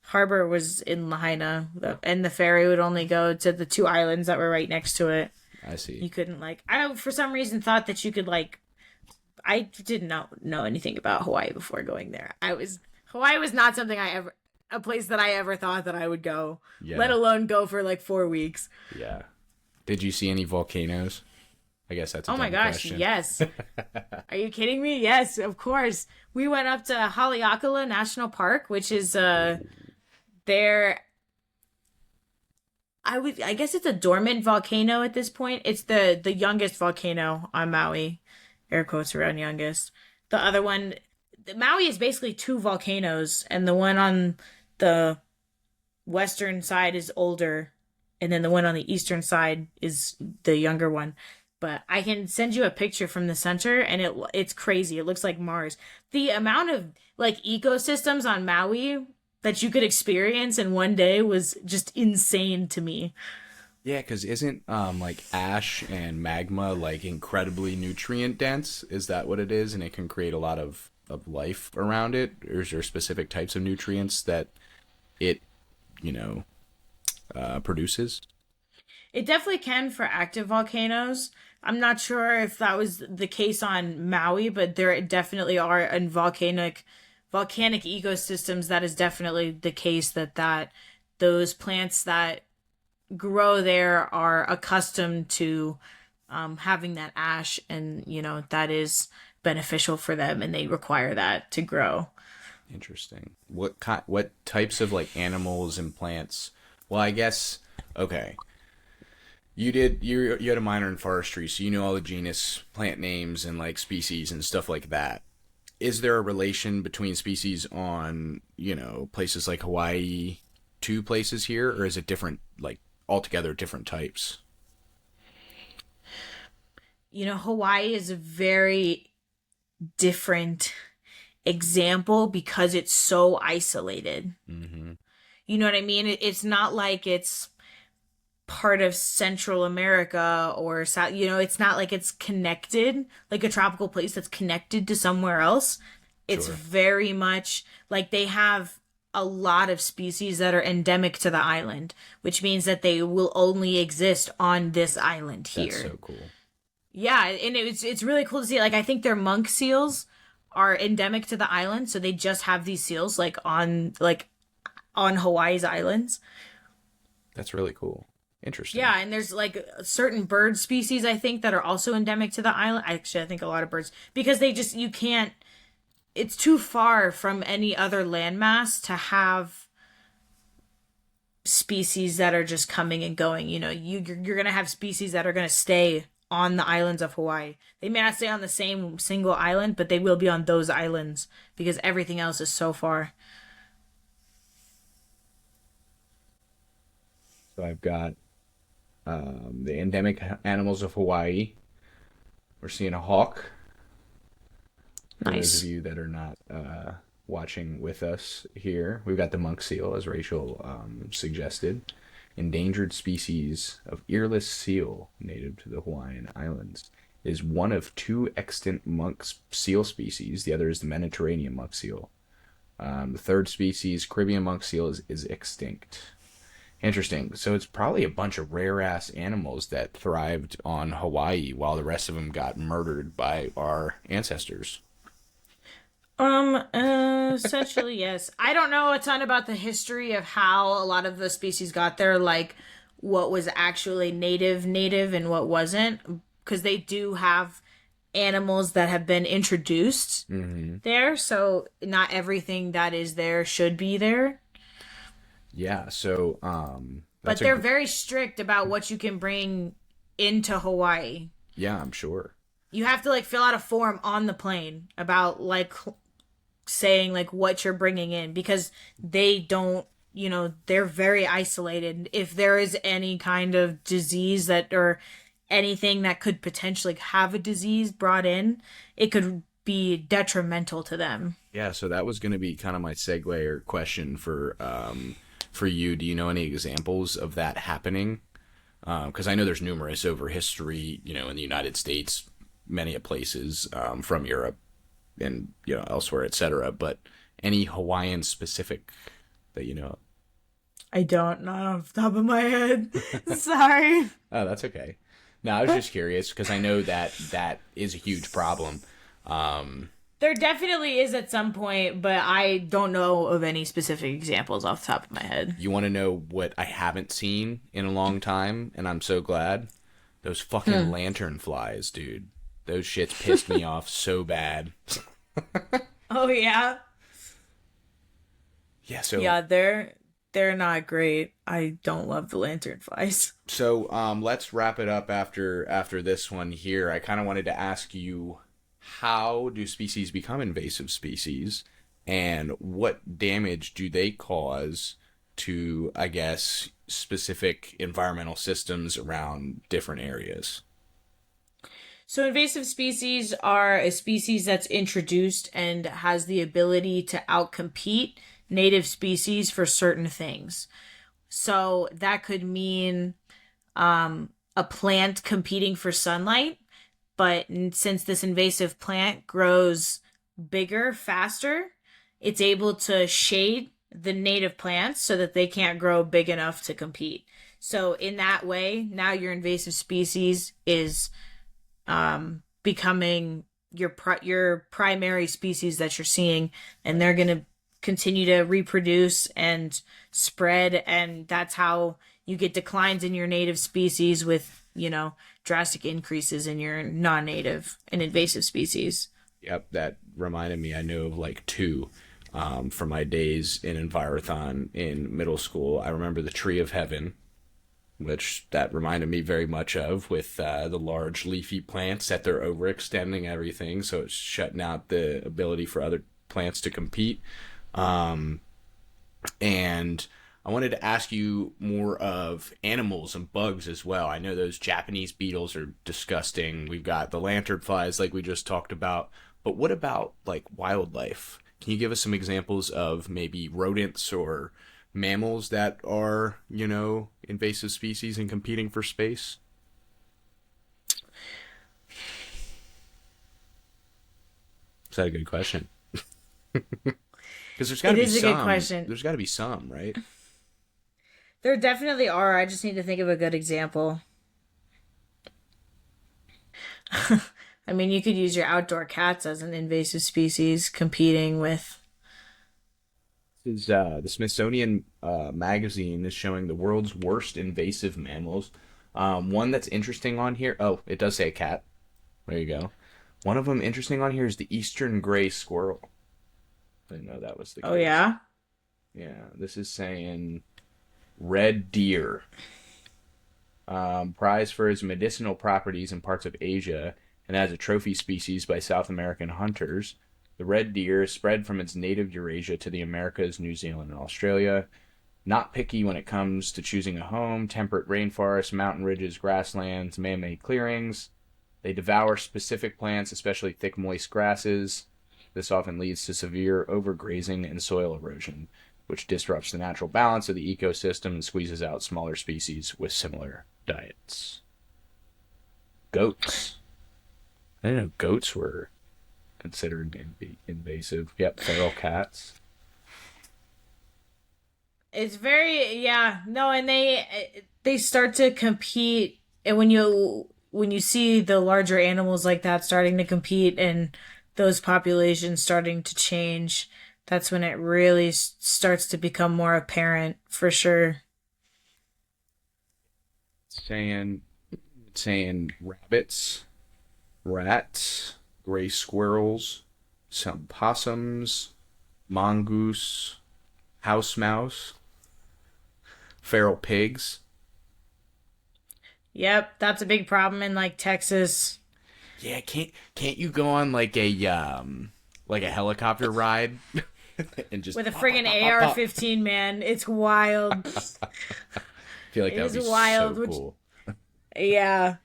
harbor was in Lahaina, and the ferry would only go to the two islands that were right next to it. I see. You couldn't I for some reason thought that you could I did not know anything about Hawaii before going there. Hawaii was not something a place that I ever thought that I would go, Yeah. let alone go for 4 weeks. Yeah. Did you see any volcanoes? I guess that's a Oh my dumb gosh, question. yes. Are you kidding me? Yes, of course. We went up to Haleakala National Park, which is there. I guess it's a dormant volcano at this point. It's the youngest volcano on Maui. Air quotes around youngest. The other one, Maui is basically two volcanoes, and the one on the western side is older, and then the one on the eastern side is the younger one. But I can send you a picture from the center, and it's crazy. It looks like Mars. The amount of ecosystems on Maui that you could experience in one day was just insane to me. Yeah, because isn't ash and magma incredibly nutrient dense? Is that what it is? And it can create a lot of life around it? Or is there specific types of nutrients that it, produces? It definitely can for active volcanoes. I'm not sure if that was the case on Maui, but there definitely are in volcanic ecosystems. That is definitely the case that those plants that grow there are accustomed to having that ash, and that is beneficial for them, and they require that to grow. Interesting. What types of animals and plants? Well, I guess okay. You had a minor in forestry, so you know all the genus plant names and species and stuff like that. Is there a relation between species on, places like Hawaii to places here, or is it different, altogether different types? Hawaii is a very different example because it's so isolated. Mm-hmm. You know what I mean? It's not like it's part of Central America or South. It's not like it's connected, like a tropical place that's connected to somewhere else. It's Sure. very much like they have a lot of species that are endemic to the island, which means that they will only exist on this island here. That's so cool. Yeah, and it's really cool to see. I think their monk seals are endemic to the island, so they just have these seals on Hawaii's islands. That's really cool. Interesting. Yeah, and there's certain bird species I think that are also endemic to the island. Actually, I think a lot of birds, because you can't. It's too far from any other landmass to have species that are just coming and going. You're gonna have species that are gonna stay on the islands of Hawaii. They may not stay on the same single island, but they will be on those islands because everything else is so far. So I've got the endemic animals of Hawaii. We're seeing a hawk. For those Nice. of you that are not watching with us here, we've got the monk seal, as Rachel suggested. Endangered species of earless seal, native to the Hawaiian Islands, is one of two extant monk seal species. The other is the Mediterranean monk seal. The third species, Caribbean monk seal, is extinct. Interesting. So it's probably a bunch of rare ass animals that thrived on Hawaii while the rest of them got murdered by our ancestors. Essentially, yes. I don't know a ton about the history of how a lot of the species got there, what was actually native and what wasn't, because they do have animals that have been introduced there, so not everything that is there should be there. Yeah, so But they're very strict about what you can bring into Hawaii. yeah, I'm sure. you have to like fill out a form on the plane about like saying like what you're bringing in, because they don't, they're very isolated. If there is any kind of disease that, or anything that could potentially have a disease brought in, it could be detrimental to them. Yeah, so that was going to be kind of my segue or question for you. Do you know any examples of that happening? Because I know there's numerous over history, in the United States, many places, from Europe and elsewhere, etc. But any Hawaiian specific that you know? I don't know off the top of my head. Sorry. Oh, that's okay. No, I was just curious because I know that is a huge problem. There definitely is at some point, but I don't know of any specific examples off the top of my head. You want to know what I haven't seen in a long time, and I'm so glad? Those fucking lantern flies, dude. Those shits pissed me off so bad. Oh yeah. Yeah, so Yeah, they're not great. I don't love the lanternflies. So let's wrap it up after this one here. I kind of wanted to ask you, how do species become invasive species, and what damage do they cause to, I guess, specific environmental systems around different areas? So invasive species are a species that's introduced and has the ability to outcompete native species for certain things. So that could mean a plant competing for sunlight, but since this invasive plant grows bigger, faster, it's able to shade the native plants so that they can't grow big enough to compete. So in that way, now your invasive species is becoming your primary species that you're seeing, and they're going to continue to reproduce and spread, and that's how you get declines in your native species with, drastic increases in your non-native and invasive species. Yep, that reminded me. I know of like two from my days in Envirothon in middle school. I remember the Tree of Heaven, which that reminded me very much of, with the large leafy plants that they're overextending everything, so it's shutting out the ability for other plants to compete. And I wanted to ask you more of animals and bugs as well. I know those Japanese beetles are disgusting. We've got the lanternflies like we just talked about. But what about like wildlife? Can you give us some examples of maybe rodents or mammals that are, invasive species and competing for space? Is that a good question? Because there's got to be some. It is a good question. There's got to be some, right? There definitely are. I just need to think of a good example. I mean, you could use your outdoor cats as an invasive species competing with. This is the Smithsonian magazine is showing the world's worst invasive mammals. One that's interesting on here. Oh, it does say a cat. There you go. One of them interesting on here is the eastern gray squirrel. I didn't know that was the case. Oh, yeah? Yeah, this is saying red deer. Prized for its medicinal properties in parts of Asia and as a trophy species by South American hunters, the red deer is spread from its native Eurasia to the Americas, New Zealand, and Australia. Not picky when it comes to choosing a home, temperate rainforests, mountain ridges, grasslands, man-made clearings. They devour specific plants, especially thick, moist grasses. This often leads to severe overgrazing and soil erosion, which disrupts the natural balance of the ecosystem and squeezes out smaller species with similar diets. Goats. I didn't know goats were considered invasive. Yep, feral cats. It's very, yeah, no, and they start to compete, and when you see the larger animals like that starting to compete and those populations starting to change, that's when it really starts to become more apparent, for sure. Saying rabbits, rats, gray squirrels, some possums, mongoose, house mouse, feral pigs. Yep, that's a big problem in like Texas. Yeah, can't you go on like a helicopter ride and just With a pop pop friggin' pop pop pop? AR-15, man. It's wild. I feel like It that would is be so wild. Which, cool. yeah.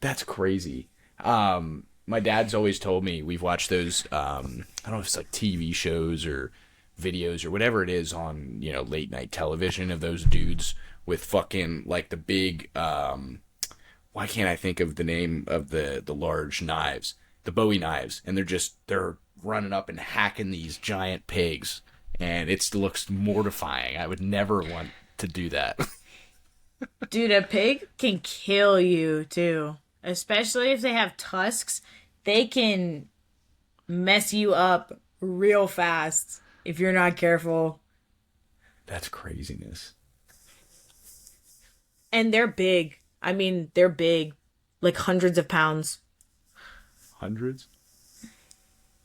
That's crazy. My dad's always told me we've watched those. I don't know if it's like TV shows or videos or whatever it is on late night television of those dudes with fucking like the big. Why can't I think of the name of the large knives? The Bowie knives, and they're running up and hacking these giant pigs, and it looks mortifying. I would never want to do that. Dude, a pig can kill you too. Especially if they have tusks. They can mess you up real fast if you're not careful. That's craziness. And they're big. I mean, they're big. Like hundreds of pounds. Hundreds.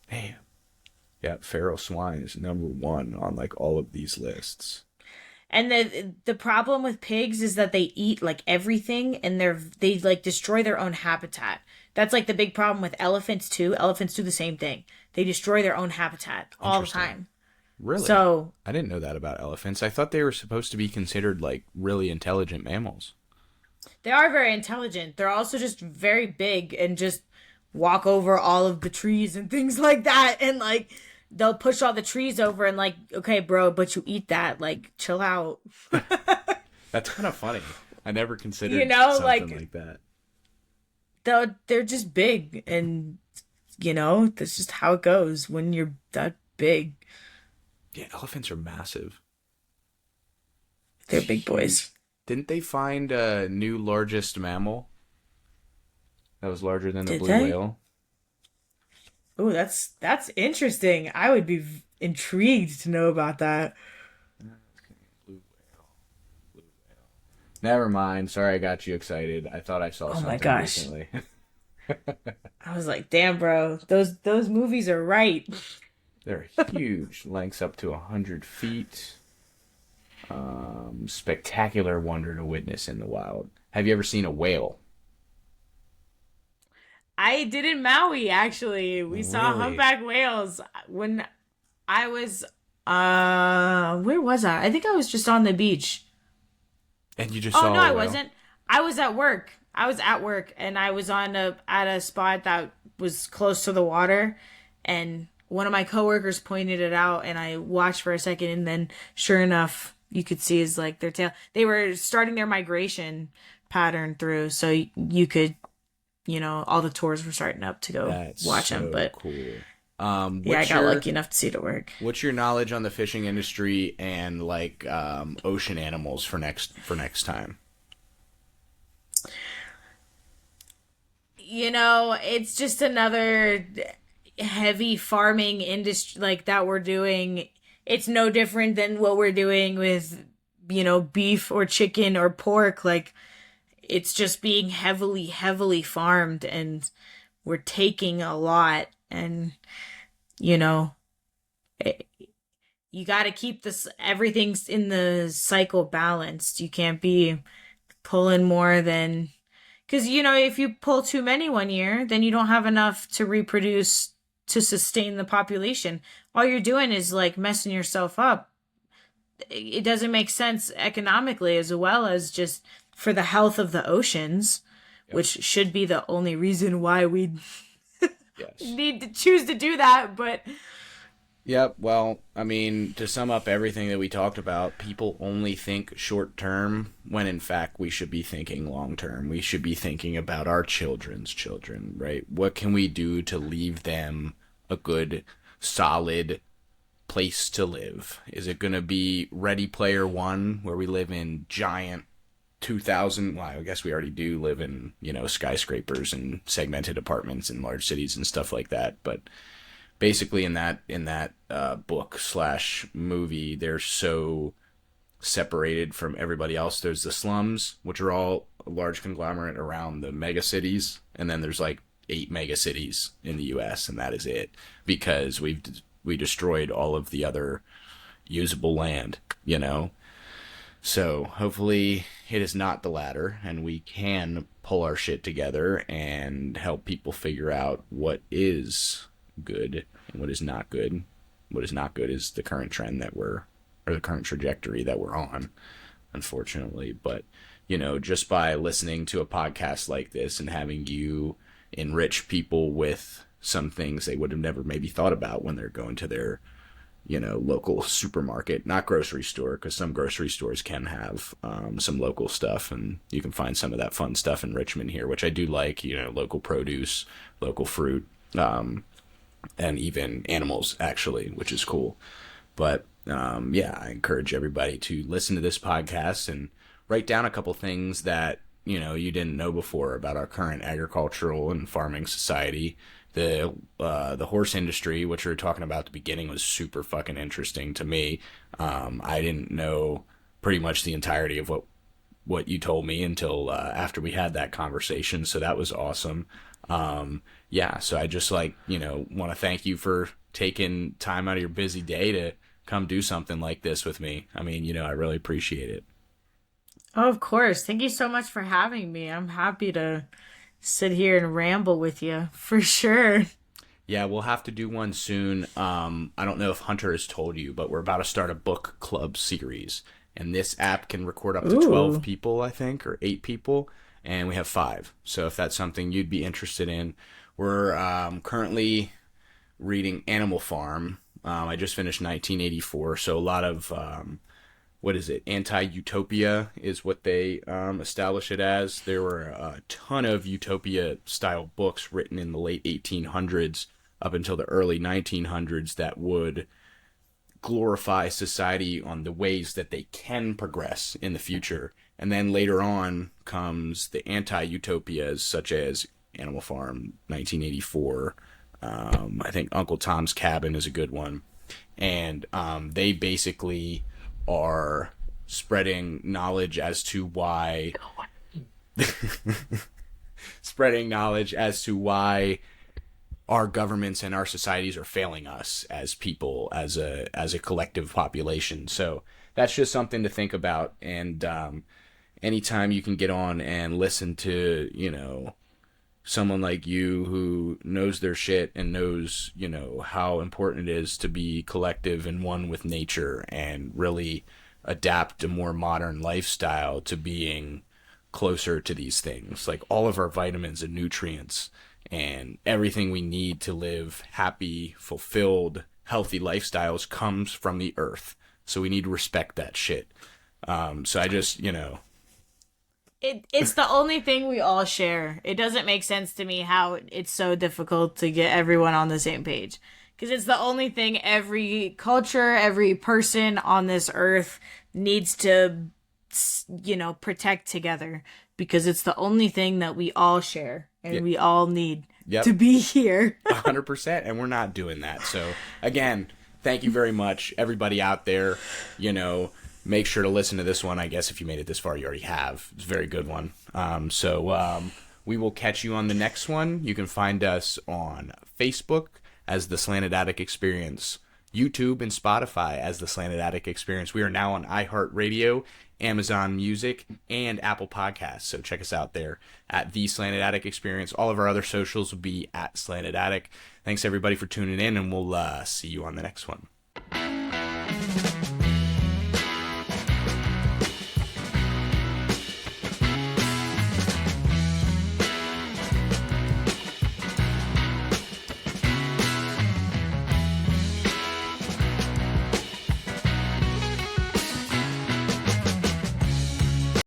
Damn. Yeah, feral swine is number one on like all of these lists. And the problem with pigs is that they eat like everything and they like destroy their own habitat. That's like the big problem with elephants too. Elephants do the same thing. They destroy their own habitat all the time. Really? So I didn't know that about elephants. I thought they were supposed to be considered like really intelligent mammals. they are very intelligent. They're also just very big and just walk over all of the trees and things like that. And like they'll push all the trees over and like, okay, bro, but you eat that. Like, chill out. That's kind of funny. I never considered something like that. They're just big, and that's just how it goes when you're that big. Yeah, elephants are massive. They're big boys. Didn't they find a new largest mammal that was larger than the Did blue they? whale? Oh, that's interesting. I would be intrigued to know about that. Blue whale. Blue whale. Never mind. Sorry, I got you excited. I thought I saw Oh my something gosh. recently. I was like, damn, bro, those movies are right. They're huge, lengths up to 100 feet. Spectacular wonder to witness in the wild. Have you ever seen a whale? I did in Maui actually. We saw Really? humpback whales when I was where was I? I think I was just on the beach. And you just Oh saw no, a I whale? wasn't. I was at work. I was at work and I was at a spot that was close to the water, and one of my coworkers pointed it out and I watched for a second, and then sure enough you could see is like their tail. They were starting their migration pattern through, so you could all the tours were starting up to go That's watch them. so But cool. yeah, I What's got your lucky enough to see it at work. what's your knowledge on the fishing industry and like ocean animals for next time? It's just another heavy farming industry like that we're doing. It's no different than what we're doing with, beef or chicken or pork. Like, it's just being heavily, heavily farmed, and we're taking a lot. And, you know, it, you got to keep this, everything's in the cycle balanced. You can't be pulling more than, because, if you pull too many one year, then you don't have enough to reproduce to sustain the population. All you're doing is like messing yourself up. It doesn't make sense economically as well as just for the health of the oceans, Yep. which should be the only reason why we Yes. need to choose to do that. But Yep. Well, I mean, to sum up everything that we talked about, people only think short term when in fact we should be thinking long term. We should be thinking about our children's children, right? What can we do to leave them a good, solid place to live? Is it going to be Ready Player One, where we live in giant 2000, well, I guess we already do live in, skyscrapers and segmented apartments in large cities and stuff like that, but basically in that book slash movie, they're so separated from everybody else. There's the slums, which are all a large conglomerate around the mega cities, and then there's like 8 mega cities in the US, and that is it, because we destroyed all of the other usable land. So hopefully it is not the latter, and we can pull our shit together and help people figure out what is good and what is not good. What is not good is the current trend or the current trajectory that we're on, unfortunately. But, just by listening to a podcast like this and having you enrich people with some things they would have never maybe thought about when they're going to their local supermarket, not grocery store, because some grocery stores can have some local stuff, and you can find some of that fun stuff in Richmond here, which I do like, local produce, local fruit, and even animals, actually, which is cool. But I encourage everybody to listen to this podcast and write down a couple things that you didn't know before about our current agricultural and farming society. The horse industry, which we were talking about at the beginning, was super fucking interesting to me. I didn't know pretty much the entirety of what you told me until after we had that conversation, so that was awesome. So I just want to thank you for taking time out of your busy day to come do something like this with me. I mean, I really appreciate it. Oh, of course. Thank you so much for having me. I'm happy to sit here and ramble with you, for sure. Yeah, we'll have to do one soon. I don't know if Hunter has told you, but we're about to start a book club series. And this app can record up to 12 people, I think, or 8 people. And we have 5. So if that's something you'd be interested in, we're currently reading Animal Farm. I just finished 1984, so a lot of, anti-utopia is what they establish it as. There were a ton of utopia-style books written in the late 1800s up until the early 1900s that would glorify society on the ways that they can progress in the future. And then later on comes the anti-utopias, such as Animal Farm, 1984. I think Uncle Tom's Cabin is a good one. And they basically are spreading knowledge as to why our governments and our societies are failing us as people, as a collective population. So that's just something to think about. And anytime you can get on and listen to someone like you who knows their shit and knows how important it is to be collective and one with nature and really adapt a more modern lifestyle to being closer to these things, like all of our vitamins and nutrients and everything we need to live happy, fulfilled, healthy lifestyles comes from the earth. So we need to respect that shit. So I just, It's the only thing we all share. It doesn't make sense to me how it's so difficult to get everyone on the same page. Because it's the only thing every culture, every person on this earth needs to, protect together. Because it's the only thing that we all share and we all need to be here. 100%. And we're not doing that. So, again, thank you very much. Everybody out there, make sure to listen to this one. I guess if you made it this far, you already have. It's a very good one. We will catch you on the next one. You can find us on Facebook as the Slanted Attic Experience, YouTube and Spotify as the Slanted Attic Experience. We are now on iHeartRadio, Amazon Music, and Apple Podcasts. So check us out there at the Slanted Attic Experience. All of our other socials will be at Slanted Attic. Thanks everybody for tuning in, and we'll see you on the next one.